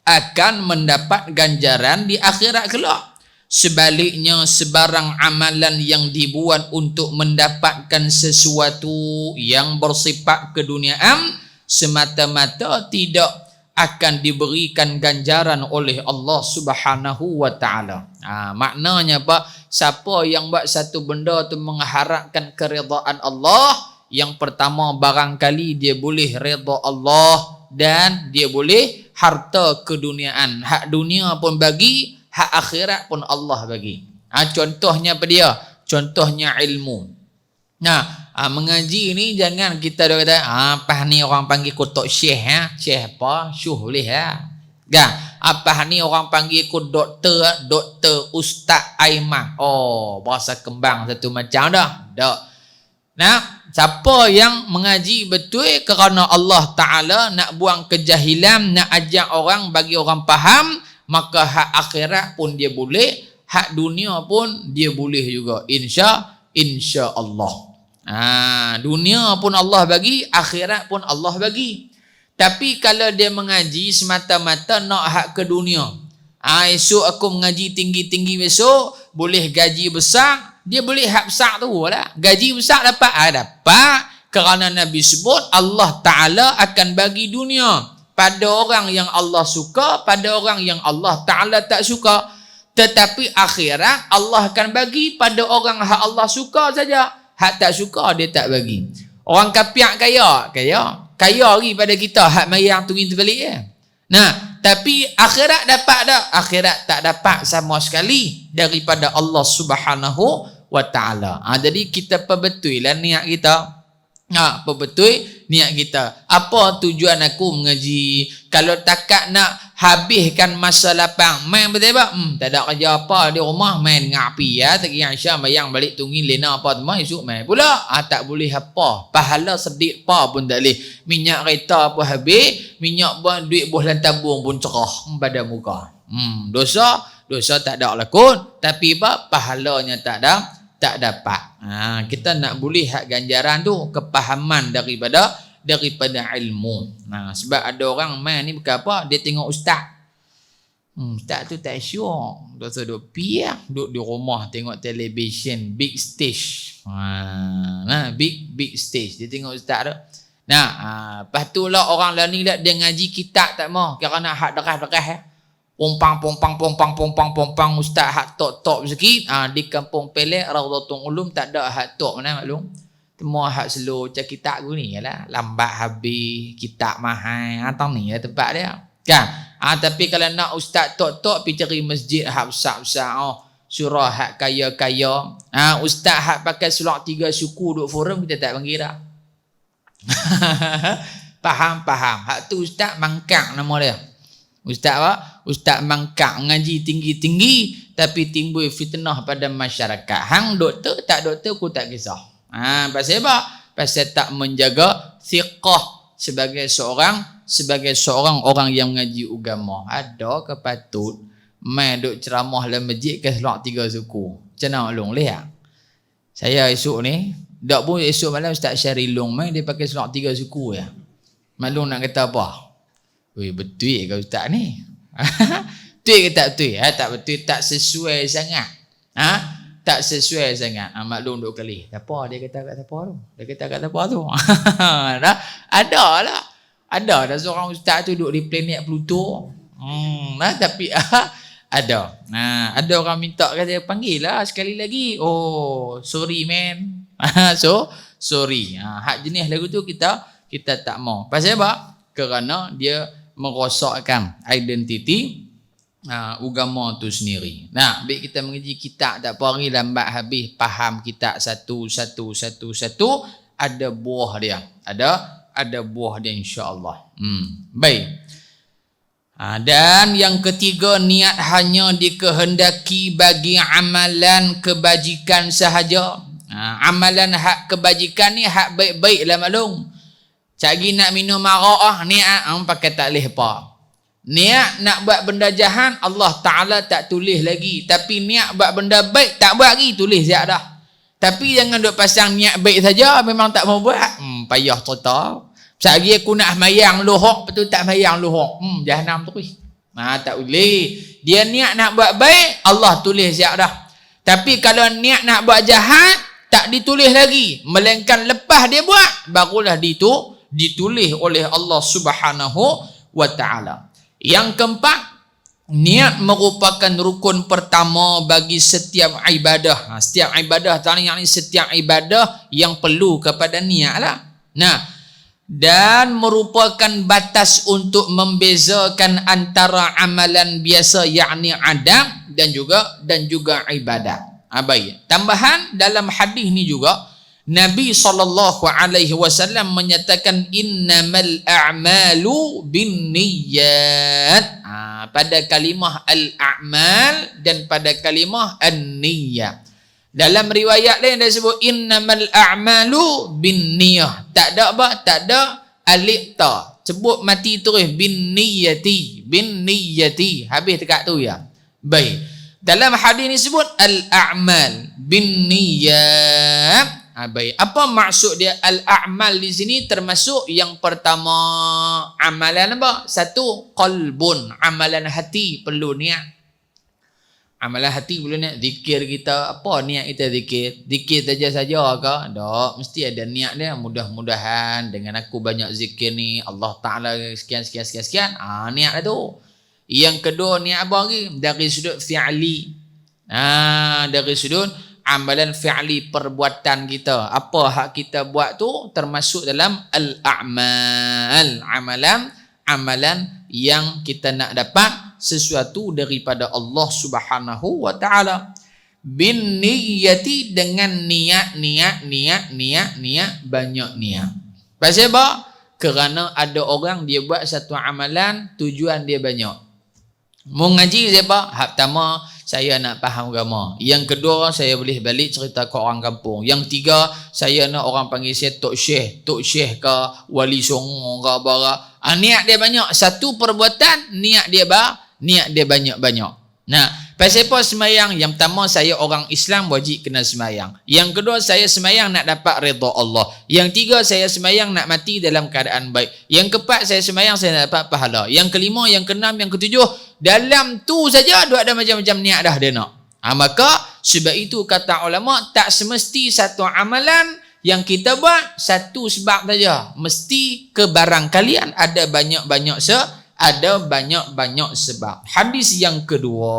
akan mendapat ganjaran di akhirat kelak. Sebaliknya, sebarang amalan yang dibuat untuk mendapatkan sesuatu yang bersifat keduniaan semata-mata tidak akan diberikan ganjaran oleh Allah Subhanahu wa taala. Maknanya apa? Siapa yang buat satu benda tu mengharapkan keridaan Allah, yang pertama barangkali dia boleh redha Allah dan dia boleh harta keduniaan. Hak dunia pun bagi, hak akhirat pun Allah bagi. Contohnya apa dia? Contohnya ilmu. Mengaji ni jangan kita dah kata apa ni orang panggil kotak syekh syekh apa? Syuh boleh apa ni orang panggil ko doktor Ustaz Aiman. Bahasa kembang satu macam dah. Siapa yang mengaji betul kerana Allah Ta'ala nak buang kejahilan, nak ajak orang bagi orang faham, maka hak akhirat pun dia boleh, hak dunia pun dia boleh juga. Insya Allah. Dunia pun Allah bagi, akhirat pun Allah bagi. Tapi kalau dia mengaji semata-mata nak hak ke dunia, esok aku mengaji tinggi-tinggi besok, boleh gaji besar, dia boleh hak besar tu lah. Gaji besar dapat, dapat. Kerana Nabi sebut Allah Ta'ala akan bagi dunia pada orang yang Allah suka, pada orang yang Allah Ta'ala tak suka. Tetapi akhirat Allah akan bagi pada orang hak Allah suka saja. Hak tak suka dia tak bagi. Orang kapiak kaya lagi pada kita hak mayang tunggu terbalik tapi akhirat dapat tak? Akhirat tak dapat sama sekali daripada Allah Subhanahu wa taala. Jadi kita perbetullah niat kita. Perbetul niat kita. Apa tujuan aku mengaji? Kalau takat nak habiskan masa lapang, main betul tak? Tak ada kerja apa di rumah, main dengan api tak kira Aisyah mayang balik tunggu lena apa semua, esok main pula. Tak boleh apa. Pahala sedikit apa pun tak boleh. Minyak kereta pun habis, minyak pun duit bohlan tabung pun cerah pada muka. Dosa tak ada lakon, tapi apa? Pahalanya tak dapat. Kita nak boleh hak ganjaran tu kepahaman daripada ilmu. Sebab ada orang main ni bukan apa, dia tengok ustaz. Ustaz tu tak syok. Dosa duk piak, duduk di rumah tengok televisyen big stage. Nah, big stage. Dia tengok ustaz tu. Nah, lepas tu lah orang lain ni lah dia ngaji kitab tak mau. Kerana hak deras-deras ya. Pompang ustaz hak tok sikit. Di kampung Pelek Raudhatun Ulum tak ada hak tok mana maklum. Semua hak slow macam kitab aku ni lah. Lambat habis, kitab mahal. Tang ni lah tempat dia. Kan? Tapi kalau nak ustaz tok pergi cari masjid hak besar-besar. Surah hak kaya-kaya. Ustaz hak pakai surah 3 suku duk forum kita tak panggil dah. Faham. Hak tu ustaz mangkak nama dia. Ustaz apa? Ustaz mangkak ngaji tinggi-tinggi tapi timbul fitnah pada masyarakat. Hang doktor tak doktor aku tak kisah. Pasal apa? Pasal tak menjaga thiqah sebagai seorang orang yang mengaji agama. Ada kepatut mai duk ceramah dalam masjid ke selak 3 suku. Macam mana maklum lihat. Saya esok ni dak pun esok malam Ustaz Syarilong mai dia pakai selak 3 suku ya. Maklum nak kata apa? Weh betul ke ustaz ni? Betul ke tak betul? Tak betul, tak sesuai sangat. Tak sesuai sangat. Maklum duk kali. Apa dia kata kat siapa tu? Dia kata kat siapa tu? Ada lah. Ada seorang ustaz tu duk di planet Pluto. Tapi ada. Ada orang minta kata panggil lah sekali lagi. Oh, sorry man. Sorry. Hak jenis lagu tu kita tak mau. Pasal apa? Kerana dia merosakkan identiti agama tu sendiri. Nah, baik kita mengaji kitab tak apa hari lambat habis faham kitab satu ada buah dia. Ada buah dia insya-Allah. Baik. Dan yang ketiga, niat hanya dikehendaki bagi amalan kebajikan sahaja. Amalan hak kebajikan ni hak baik-baik lah maklum. Cari nak minum arak niat pakai tak leh apa. Niat nak buat benda jahat Allah Taala tak tulis lagi, tapi niat buat benda baik tak buat lagi tulis siap dah. Tapi jangan duk pasang niat baik saja memang tak mau buat. Payah cerita. Sehari aku nak mayang lohok, betul tak mayang lohok. Jahanam terus. Tak boleh. Dia niat nak buat baik, Allah tulis siap dah. Tapi kalau niat nak buat jahat, tak ditulis lagi. Melainkan lepas dia buat, barulah ditulis oleh Allah Subhanahu wa Ta'ala. Yang keempat, niat merupakan rukun pertama bagi setiap ibadah. Setiap ibadah, yakni setiap ibadah yang perlu kepada niat lah. Dan merupakan batas untuk membezakan antara amalan biasa yakni adab dan juga ibadat. Baik. Tambahan dalam hadis ni juga Nabi SAW menyatakan innamal a'malu binniyat. Pada kalimah al-a'mal dan pada kalimah an-niyah. Dalam riwayat lain dia sebut innamal a'malu binniyah. Tak ada apa? Tak ada alif ta. Sebut mati terus binniyati. Habis dekat tu ya. Baik. Dalam hadis ni sebut al-a'mal binniyat. Baik. Apa maksud dia al-a'mal di sini? Termasuk yang pertama amalan apa? Satu, qalbun. Amalan hati perlu niat. Amalan hati perlu niat. Zikir kita, apa niat kita zikir? Zikir saja ke? Tak. Mesti ada niat dia. Mudah-mudahan dengan aku banyak zikir ni, Allah Ta'ala sekian. Niat lah tu. Yang kedua, niat apa lagi? Dari sudut fi'ali. Dari sudut amalan fi'li perbuatan kita. Apa hak kita buat tu termasuk dalam al-a'mal. Amalan yang kita nak dapat sesuatu daripada Allah Subhanahu wa Ta'ala. Bin niyati dengan niat banyak niat. Pasal apa? Kerana ada orang dia buat satu amalan tujuan dia banyak. Mau ngaji siapa? Hak pertama saya nak faham agama. Yang kedua, saya boleh balik cerita ke orang kampung. Yang tiga, saya nak orang panggil saya Tok Syekh ke Wali Songo ke apa. Niat dia banyak. Satu perbuatan, niat dia banyak-banyak. Pasal apa semayang? Yang pertama, saya orang Islam wajib kena semayang. Yang kedua, saya semayang nak dapat redha Allah. Yang tiga, saya semayang nak mati dalam keadaan baik. Yang keempat, saya semayang saya nak dapat pahala. Yang kelima, yang keenam, yang ketujuh, dalam tu saja ada macam-macam niat dah dia nak. Maka sebab itu kata ulama tak semesti satu amalan Yang kita buat satu sebab saja. Mesti ke barang kalian ada banyak-banyak sebab. Hadis yang kedua,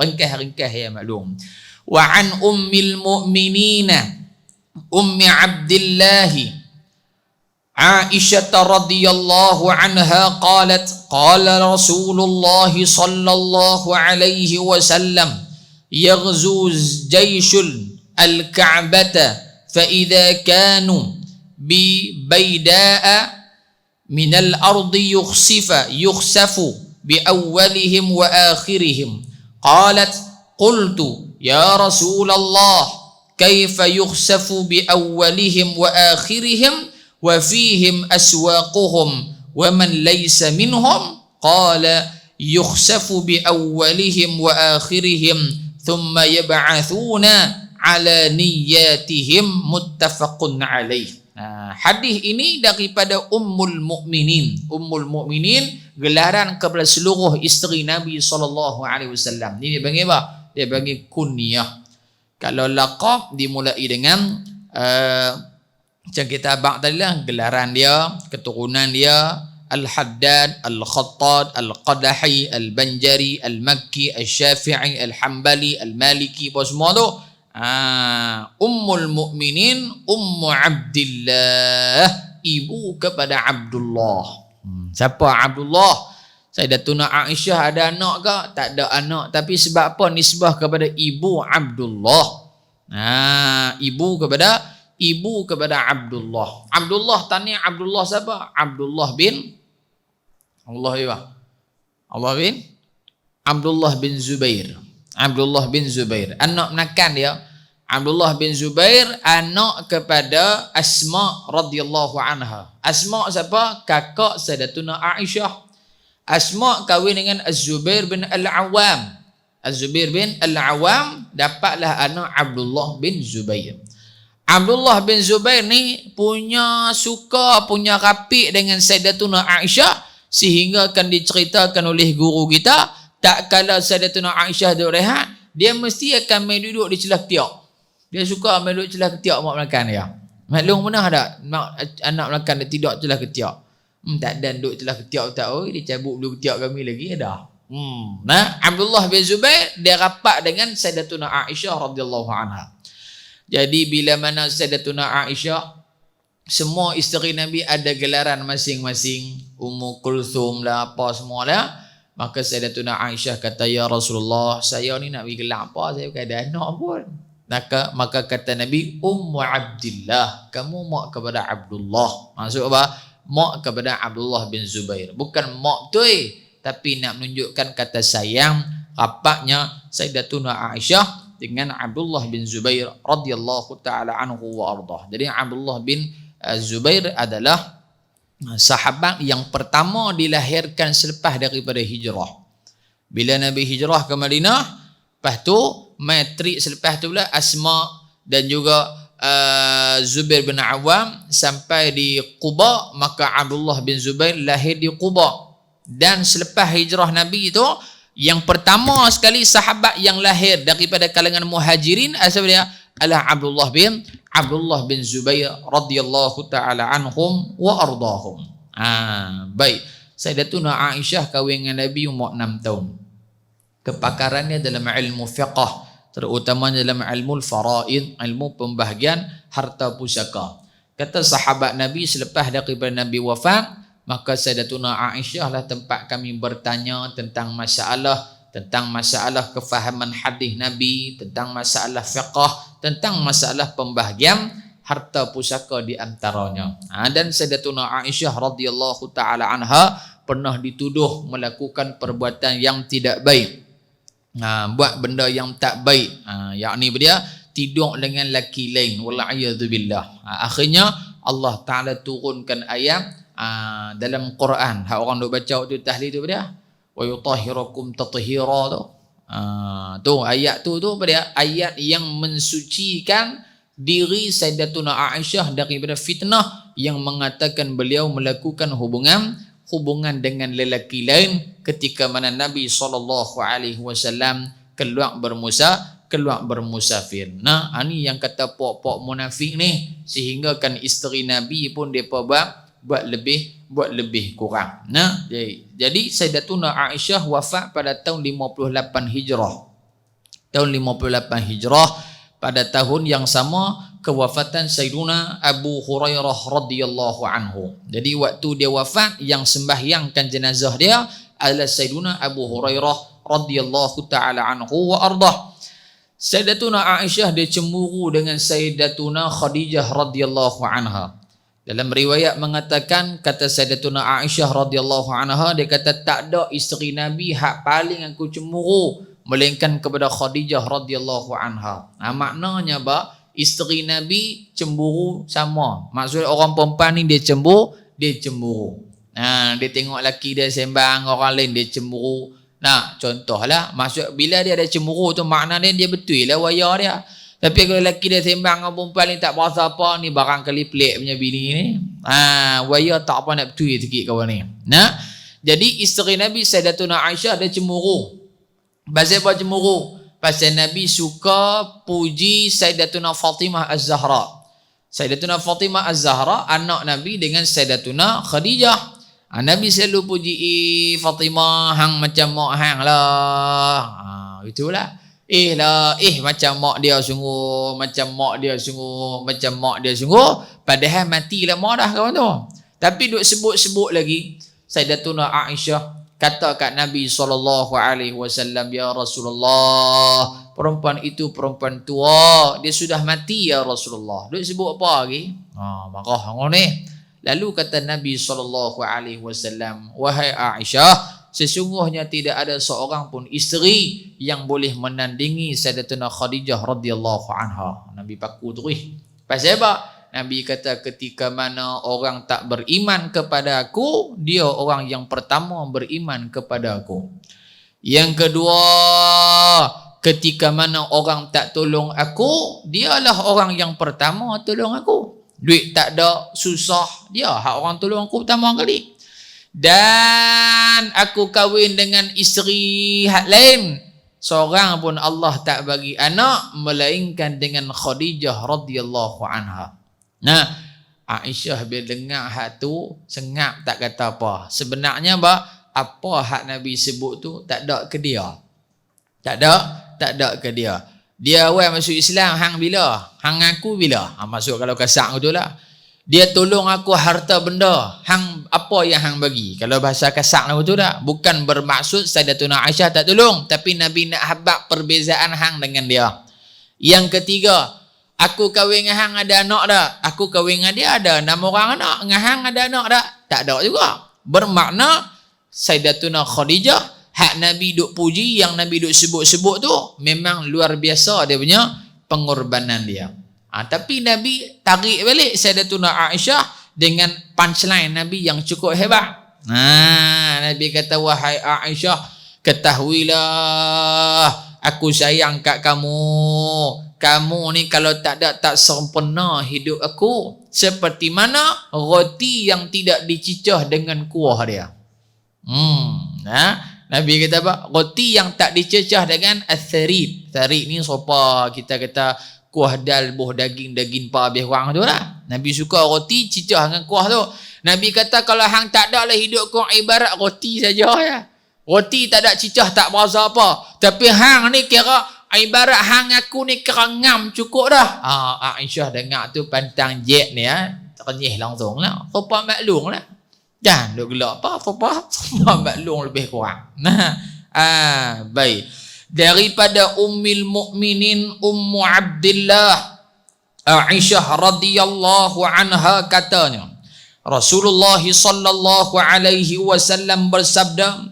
ringkas-ringkas ya maklum. Wa an ummil mu'minina ummi Abdullah Aisyah radhiyallahu anha qalat qala Rasulullah sallallahu alaihi wasallam yaghzu jayshul al-Ka'bata fa idza kanu bi bayda'a min al-ardi yukhsafu bi awwalihim wa akhirihim qalat qultu ya Rasulullah kaifa yukhsafu bi awwalihim wa akhirihim wa fihim aswaquhum wa man laysa minhum qala yukhsafu bi awwalihim wa akhirihim thumma yab'athuna ala niyyatihim muttafaqun alaih. Hadis ini daripada Ummul Mukminin. Ummul Mukminin gelaran kepada seluruh isteri Nabi sallallahu alaihi wasallam. Ini dia panggil apa? Dia panggil kunyah. Kalau laqab dimulai dengan macam kita abang tadi lah, gelaran dia, keturunan dia, Al-Haddad, Al-Khattad, Al-Qadahi, Al-Banjari, Al-Makki, Al-Syafi'i, Al-Hambali, Al-Maliki, apa semua tu. Ummul Mukminin Ummu Abdillah, ibu kepada Abdullah. Siapa Abdullah? Sayyidatuna Aisyah ada anak ke? Tak ada anak, tapi sebab apa nisbah kepada ibu Abdullah? Ibu kepada Abdullah. Abdullah tanya Abdullah siapa? Abdullah bin Zubair. Abdullah bin Zubair. Anak menakan dia. Abdullah bin Zubair anak kepada Asma radhiyallahu anha. Asma siapa? Kakak Sayyidatuna Aisyah. Asma kahwin dengan Az-Zubair bin Al-Awwam. Az-Zubair bin Al-Awwam dapatlah anak Abdullah bin Zubair. Abdullah bin Zubair ni punya kapik dengan Sayyidatuna Aisyah, sehingga akan diceritakan oleh guru kita, tak kala Sayyidatuna Aisyah duduk rehat, dia mesti akan main duduk di celah ketiak. Dia suka main duduk celah ketiak mak makan dia. Maklum pernah tak anak makan dia tidak celah ketiak? Tak ada duduk celah ketiak tak, dia cabut bulu ketiak kami lagi ada. Abdullah bin Zubair dia rapat dengan Sayyidatuna Aisyah radhiyallahu anha. Jadi bila mana Sayyidatuna Aisyah, semua isteri Nabi ada gelaran masing-masing, Ummu Kulthum lah, apa semua lah. Maka Sayyidatuna Aisyah kata, ya Rasulullah, saya ni nak pergi gelar apa, saya bukan ada anak pun. Maka kata Nabi, Ummu Abdillah, kamu mak kepada Abdullah. Maksud apa? Mak kepada Abdullah bin Zubair. Bukan mak tu, tapi nak menunjukkan kata sayang rapatnya Sayyidatuna Aisyah dengan Abdullah bin Zubair radhiyallahu taala anhu wa ardah. Jadi Abdullah bin Zubair adalah sahabat yang pertama dilahirkan selepas daripada hijrah. Bila Nabi hijrah ke Madinah, lepas tu matrik selepas tu pula Asma dan juga Zubair bin Awam sampai di Quba, maka Abdullah bin Zubair lahir di Quba. Dan selepas hijrah Nabi itu, yang pertama sekali sahabat yang lahir daripada kalangan muhajirin asal dia adalah Abdullah bin Zubair radhiyallahu taala anhum wa ardahum. Baik. Sayyidatuna Aisyah kahwin dengan Nabi umur 6 tahun. Kepakarannya dalam ilmu fiqh, terutamanya dalam ilmu faraid, ilmu pembahagian harta pusaka. Kata sahabat Nabi selepas daripada Nabi wafat, maka Sayyidatuna Aisyah lah tempat kami bertanya tentang masalah kefahaman hadis Nabi, tentang masalah fiqh, tentang masalah pembahagian harta pusaka di antaranya. Dan Sayyidatuna Aisyah radhiyallahu taala anha pernah dituduh melakukan perbuatan yang tidak baik. Buat benda yang tak baik. Yakni dia tidur dengan laki lain, wal'iyadzubillah. Akhirnya Allah Taala turunkan ayat dalam Quran, hak orang duk baca waktu tahlil tu dia, wa yutahhirukum tathira tu. Tu ayat tu dia ayat yang mensucikan diri Sayyidatuna Aisyah daripada fitnah yang mengatakan beliau melakukan hubungan dengan lelaki lain ketika mana Nabi SAW keluar bermusa keluar bermusafir. Nah, ini yang kata pok-pok munafik ni, sehingga kan isteri Nabi pun depa buat lebih kurang. Nah, jadi Sayyidatuna Aisyah wafat pada tahun 58 Hijrah. Tahun 58 Hijrah, pada tahun yang sama kewafatan Sayyiduna Abu Hurairah radhiyallahu anhu. Jadi waktu dia wafat, yang sembahyangkan jenazah dia adalah Sayyiduna Abu Hurairah radhiyallahu taala anhu wa ardah. Sayyidatuna Aisyah dia cemburu dengan Sayyidatuna Khadijah radhiyallahu anha. Dalam riwayat mengatakan, kata Sayyidatuna Aisyah radhiyallahu anha, dia kata tak ada isteri Nabi hak paling aku cemburu melainkan kepada Khadijah radhiyallahu anha. Nah, maknanya isteri Nabi cemburu sama. Maksud orang perempuan ni dia cemburu. Nah, dia tengok laki dia sembang orang lain dia cemburu. Nah, contohlah, maksud bila dia ada cemburu tu maknanya dia betul lah wayar dia. Tapi kalau lelaki dia sembang dengan perempuan ni tak berasa apa, ni barangkali pelik punya bini ni. Wayar tak apa nak betul sikit kawan ni. Nah, jadi isteri Nabi Sayyidatuna Aisyah dia cemburu. Pasal apa cemburu? Pasal Nabi suka puji Sayyidatuna Fatimah Az-Zahra. Sayyidatuna Fatimah Az-Zahra anak Nabi dengan Sayyidatuna Khadijah. Nabi selalu puji Fatimah, hang macam mak hang lah. Itulah. Macam mak dia sungguh, macam mak dia sungguh, macam mak dia sungguh. Padahal matilah mak dah kawan tu. Tapi duk sebut-sebut lagi. Sayyidatuna Aisyah kata kat Nabi SAW, ya Rasulullah, perempuan itu perempuan tua, dia sudah mati ya Rasulullah. Duk sebut apa lagi? Marah orang ni. Lalu kata Nabi SAW, wahai Aisyah, sesungguhnya tidak ada seorang pun isteri yang boleh menandingi Sayyidatuna Khadijah radhiyallahu anha. Nabi paku terus. Pasal apa? Nabi kata ketika mana orang tak beriman kepada aku, dia orang yang pertama beriman kepada aku. Yang kedua, ketika mana orang tak tolong aku, dialah orang yang pertama tolong aku. Duit tak ada, susah, dia hak orang tolong aku pertama kali. Dan aku kahwin dengan isteri hak lain, seorang pun Allah tak bagi anak melainkan dengan Khadijah radhiyallahu anha. Nah, Aisyah bila dengar hak tu sengap tak kata apa. Sebenarnya apa hak Nabi sebut tu tak ada ke dia. Tak ada ke dia. Dia awal masuk Islam hang bila? Hang aku bila? Masuk kalau kasar tu lah. Dia tolong aku harta benda. Hang apa yang hang bagi? Kalau bahasa kasar tu dah. Bukan bermaksud Sayyidatuna Aisyah tak tolong, tapi Nabi nak habaq perbezaan hang dengan dia. Yang ketiga, aku kahwin dengan hang ada anak dah. Aku kahwin dengan dia ada 6 orang anak. Dengan hang ada anak dah? Tak ada juga. Bermakna Sayyidatuna Khadijah hak Nabi duk puji, yang Nabi duk sebut-sebut tu memang luar biasa dia punya pengorbanan dia. Tapi Nabi tarik balik Sayyidatuna Aisyah dengan punchline Nabi yang cukup hebat. Nabi kata, wahai Aisyah, ketahuilah aku sayang kat kamu. Kamu ni kalau tak ada tak sempurna hidup aku, seperti mana roti yang tidak dicicah dengan kuah dia. Nabi kata apa? Roti yang tak dicecah dengan atharid. Tharid ni sopa kita kata kuah dal buh daging pa habis kurang tu lah. Nabi suka roti cicah dengan kuah tu. Nabi kata kalau hang tak ada lah hidup kau ibarat roti saja ya. Roti tak ada cicah tak berasa apa. Tapi hang ni kira ibarat hang aku ni kira ngam cukup dah. Aisyah dengar tu pantang jet ni ternyih langsung lah. Sopa maklum lah. Jangan duk gelak apa maklum lebih kurang. Baik. Daripada Ummul Mukminin Ummu Abdillah Aisyah radhiyallahu anha katanya, Rasulullah sallallahu alaihi wasallam bersabda,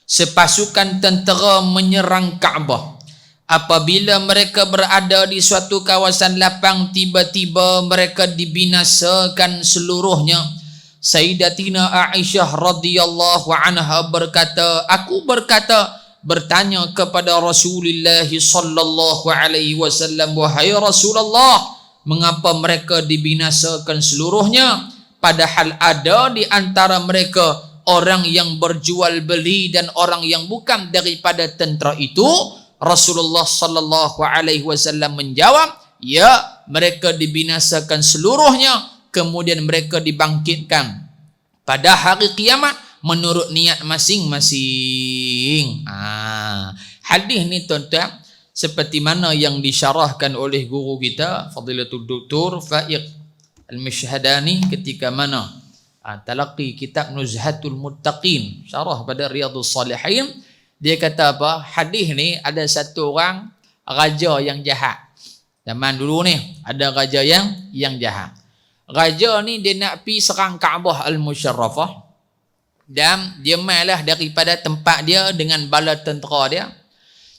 sepasukan tentera menyerang Kaabah. Apabila mereka berada di suatu kawasan lapang, tiba-tiba mereka dibinasakan seluruhnya. Sayyidatina Aisyah radhiyallahu anha berkata, aku bertanya kepada Rasulullah sallallahu alaihi wasallam, wahai Rasulullah, mengapa mereka dibinasakan seluruhnya, padahal ada di antara mereka orang yang berjual beli dan orang yang bukan daripada tentera itu? Rasulullah sallallahu alaihi wasallam menjawab, ya, mereka dibinasakan seluruhnya, kemudian mereka dibangkitkan pada hari kiamat menurut niat masing-masing. Hadis ni tuan-tuan, seperti mana yang disyarahkan oleh guru kita Fadilatul Doktor Faiq Al-Mishhadani ketika mana talaqi kitab Nuzhatul Muttaqin, syarah pada Riyadhus Salihin. Dia kata apa? Hadis ni ada satu orang raja yang jahat. Zaman dulu ni ada raja yang jahat. Raja ni dia nak pi serang Kaabah Al-Musyarrafah, dan dia mailah daripada tempat dia dengan bala tentera dia.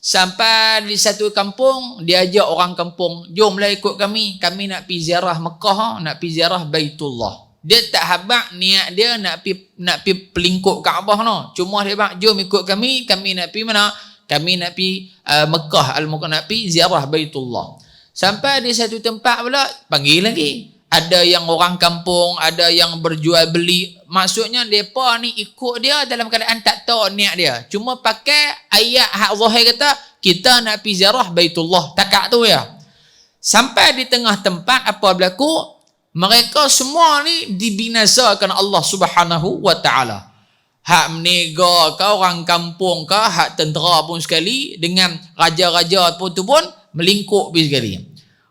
Sampai di satu kampung, dia ajak orang kampung, jomlah ikut kami nak pi ziarah Mekah, nak pi ziarah Baitullah. Dia tak habaq niat dia nak pi pelingkup Kaabah no. Cuma dia bang, jom ikut kami nak pi mana? Kami nak pi Mekah Al-Mukarramah, nak pi ziarah Baitullah. Sampai di satu tempat pula panggil lagi. Ada yang orang kampung, ada yang berjual beli. Maksudnya depa ni ikut dia dalam keadaan tak tahu niat dia. Cuma pakai ayat hak zahir kata kita nak pi ziarah Baitullah. Takat tu ya. Sampai di tengah tempat apa berlaku? Mereka semua ni dibinasakan Allah Subhanahu wa taala. Hak menega ke orang kampung ke, hak tentera pun sekali, dengan raja-raja pun tu pun melingkup sekali.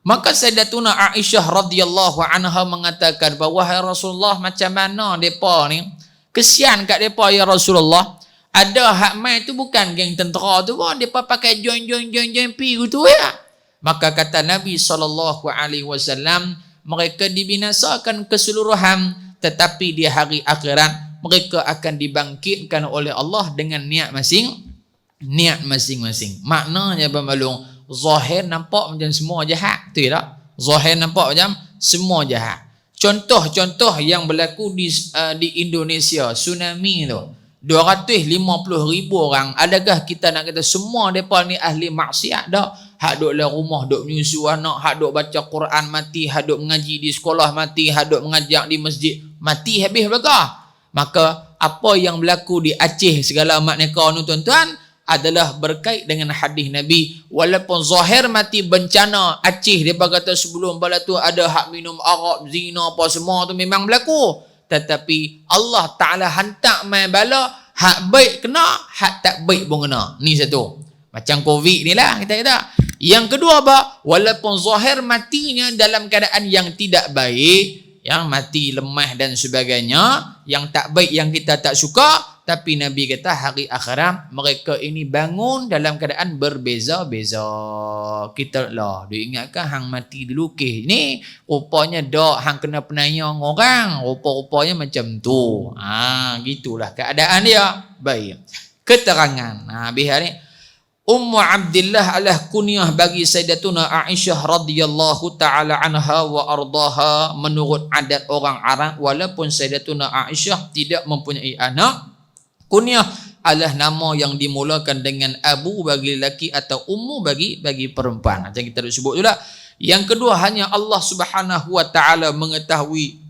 Maka Sayyidatuna Aisyah radhiyallahu anha mengatakan bahawa, wahai Rasulullah, macam mana depa ni? Kesian kat depa ya Rasulullah. Ada hak mai tu bukan geng tentera tu pun, depa pakai join pi gitu ya. Maka kata Nabi sallallahu alaihi wasallam, mereka dibinasakan keseluruhan, tetapi di hari akhirat mereka akan dibangkitkan oleh Allah dengan niat masing-masing. Maknanya pemalung, zahir nampak macam semua jahat, betul tak? Zahir nampak macam semua jahat. Contoh-contoh yang berlaku di Indonesia, tsunami tu, 250,000 orang. Adakah kita nak kata semua mereka ni ahli maksiat? Tak. Hak duk dalam rumah duk menyusu anak, hak duk baca Quran mati, hak duk mengaji di sekolah mati, hak duk mengajak di masjid mati habis belaka. Maka apa yang berlaku di Aceh segala mat neka ni tuan-tuan adalah berkait dengan hadis Nabi. Walaupun zahir mati bencana Aceh, dia kata sebelum bala tu ada hak minum arak, zina apa semua tu memang berlaku. Tetapi Allah Ta'ala hantar mai bala, hak baik kena, hak tak baik pun kena. Ni satu. Macam COVID ni lah kita kata. Yang kedua apa? Walaupun zahir matinya dalam keadaan yang tidak baik, yang mati lemah dan sebagainya, yang tak baik yang kita tak suka, tapi Nabi kata hari akhirat mereka ini bangun dalam keadaan berbeza-beza. Kita lah dia ingatkan hang mati dilukis ni, rupanya dak hang kena penayang orang, rupa-rupanya macam tu. Gitulah keadaan dia. Baik. Keterangan. Habis ni Ummu Abdillah adalah kunyah bagi Sayyidatuna Aisyah radhiyallahu taala anha wa ardaha. Menurut adat orang Arab, walaupun Sayyidatuna Aisyah tidak mempunyai anak, kunyah adalah nama yang dimulakan dengan abu bagi lelaki atau ummu bagi perempuan. Macam kita dah sebut juga. Yang kedua, hanya Allah Subhanahu wa taala mengetahui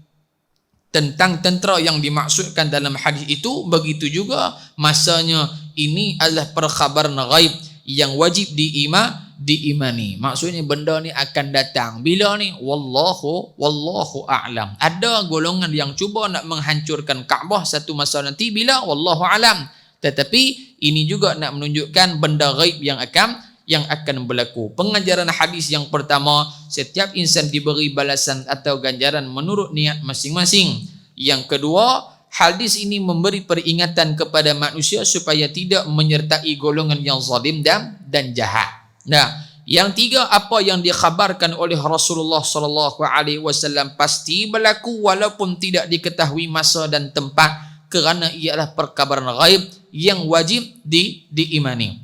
tentang tentera yang dimaksudkan dalam hadis itu. Begitu juga masanya ini adalah perkhabaran ghaib yang wajib diimani. Maksudnya benda ni akan datang. Bila ni? Wallahu a'lam. Ada golongan yang cuba nak menghancurkan Kaabah satu masa nanti. Bila? Wallahu a'lam. Tetapi ini juga nak menunjukkan benda ghaib yang akan berlaku. Pengajaran hadis yang pertama, setiap insan diberi balasan atau ganjaran menurut niat masing-masing. Yang kedua, hadis ini memberi peringatan kepada manusia supaya tidak menyertai golongan yang zalim dan jahat. Nah, yang tiga, apa yang dikhabarkan oleh Rasulullah sallallahu alaihi wasallam pasti berlaku walaupun tidak diketahui masa dan tempat, kerana ialah perkabaran ghaib yang wajib diimani.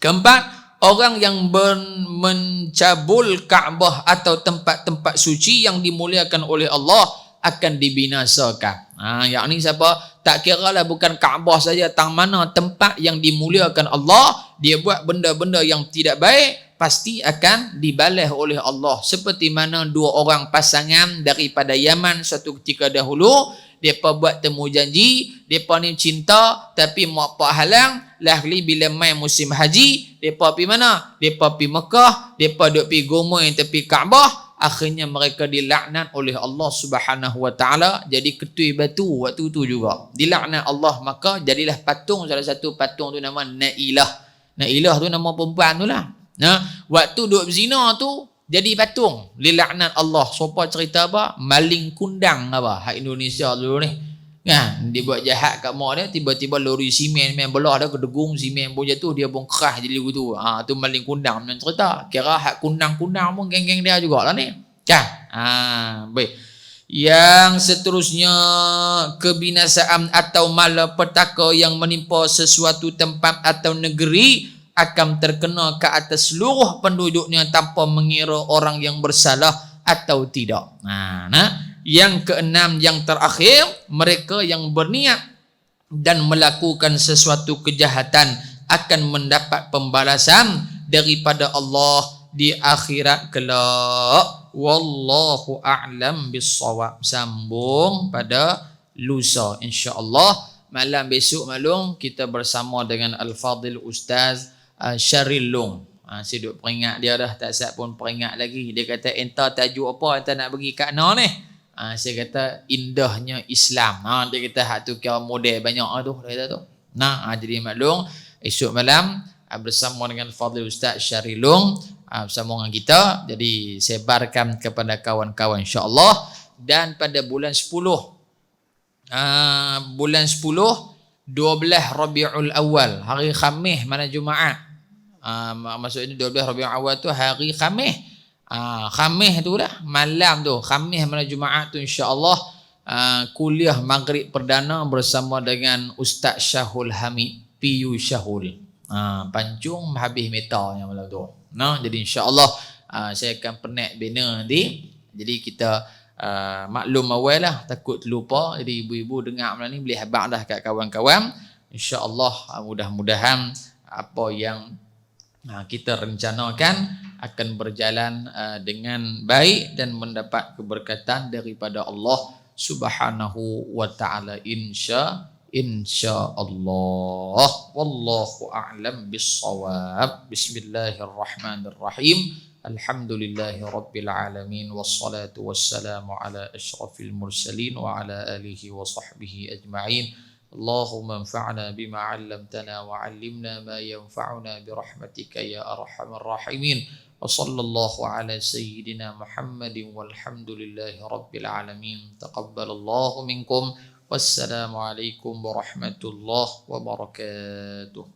Keempat, orang yang mencabul Kaabah atau tempat-tempat suci yang dimuliakan oleh Allah akan dibinasakan. Yakni siapa? Tak kira lah bukan Kaabah saja, tang mana tempat yang dimuliakan Allah, dia buat benda-benda yang tidak baik, pasti akan dibalas oleh Allah. Seperti mana dua orang pasangan daripada Yaman suatu ketika dahulu, depa buat temu janji, depa ni cinta tapi mak pak halang, lahli bila mai musim haji, depa pi mana? Depa pi Mekah, depa duk pi gomoi tepi Kaabah, akhirnya mereka dilaknat oleh Allah Subhanahu wa taala jadi ketui batu waktu tu juga. Dilaknat Allah, maka jadilah patung, salah satu patung tu nama Nailah. Nailah tu nama perempuan tu lah. Nah, waktu duk berzina tu jadi patung, dilaknat Allah. Siapa cerita apa? Maling kundang apa? Hak Indonesia dulu ni. Kan, dia buat jahat kat mak dia, tiba-tiba lori simen main belah dah kedegung, simen pun jatuh, dia pun kerah jadi gitu. Tu maling kundang macam cerita. Kira hak kundang-kundang pun geng-geng dia jugalah ni. Kan? Baik. Yang seterusnya, kebinasaan atau malapetaka yang menimpa sesuatu tempat atau negeri akan terkena ke atas seluruh penduduknya tanpa mengira orang yang bersalah atau tidak. Yang keenam, yang terakhir, mereka yang berniat dan melakukan sesuatu kejahatan akan mendapat pembalasan daripada Allah di akhirat kelak. Wallahu a'lam bissawab. Sambung pada lusa insya-Allah. Malam besok maklum kita bersama dengan Al-Fadil Ustaz Syaril Long. Saya duk peringat dia dah, tak sat pun peringat lagi. Dia kata entah tajuk apa entah nak bagi kat Ana ni. Saya kata indahnya Islam. Dia kata hak tu kira model banyak tu dia kata tu. Jadi maklum esok malam bersama dengan Fadil Ustaz Syaril Long bersama dengan kita. Jadi sebarkan kepada kawan-kawan insya-Allah. Dan pada bulan 10 12 Rabiul Awal, hari Khamis mana Jumaat. Maksudnya 12 Rabiul Awal tu hari Khamis. Khamis tu lah, malam tu Khamis mana Jumaat tu insya-Allah kuliah maghrib perdana bersama dengan Ustaz Syahul Hamid PU Syahul. Pancung habis metanya malam tu. Jadi insya-Allah saya akan pernet banner nanti. Jadi kita maklum awal lah, takut terlupa. Jadi ibu-ibu dengar malam ni boleh habaq dah kat kawan-kawan. Insya-Allah mudah-mudahan apa yang kita rencanakan akan berjalan dengan baik dan mendapat keberkatan daripada Allah Subhanahu wa taala insyaallah. Wallahu a'lam bissawab. Bismillahirrahmanirrahim. Alhamdulillahi rabbil alamin wassalatu wassalamu ala asyrafil mursalin wa ala alihi wa sahbihi ajma'in. Allahumma anfa'na bima 'allamtana wa 'allimna ma yanfa'una bi rahmatika ya arhamar rahimin. Wa sallallahu ala sayyidina Muhammadin walhamdulillahi rabbil alamin. Taqabbalallahu minkum. Wassalamu alaikum warahmatullahi wabarakatuh.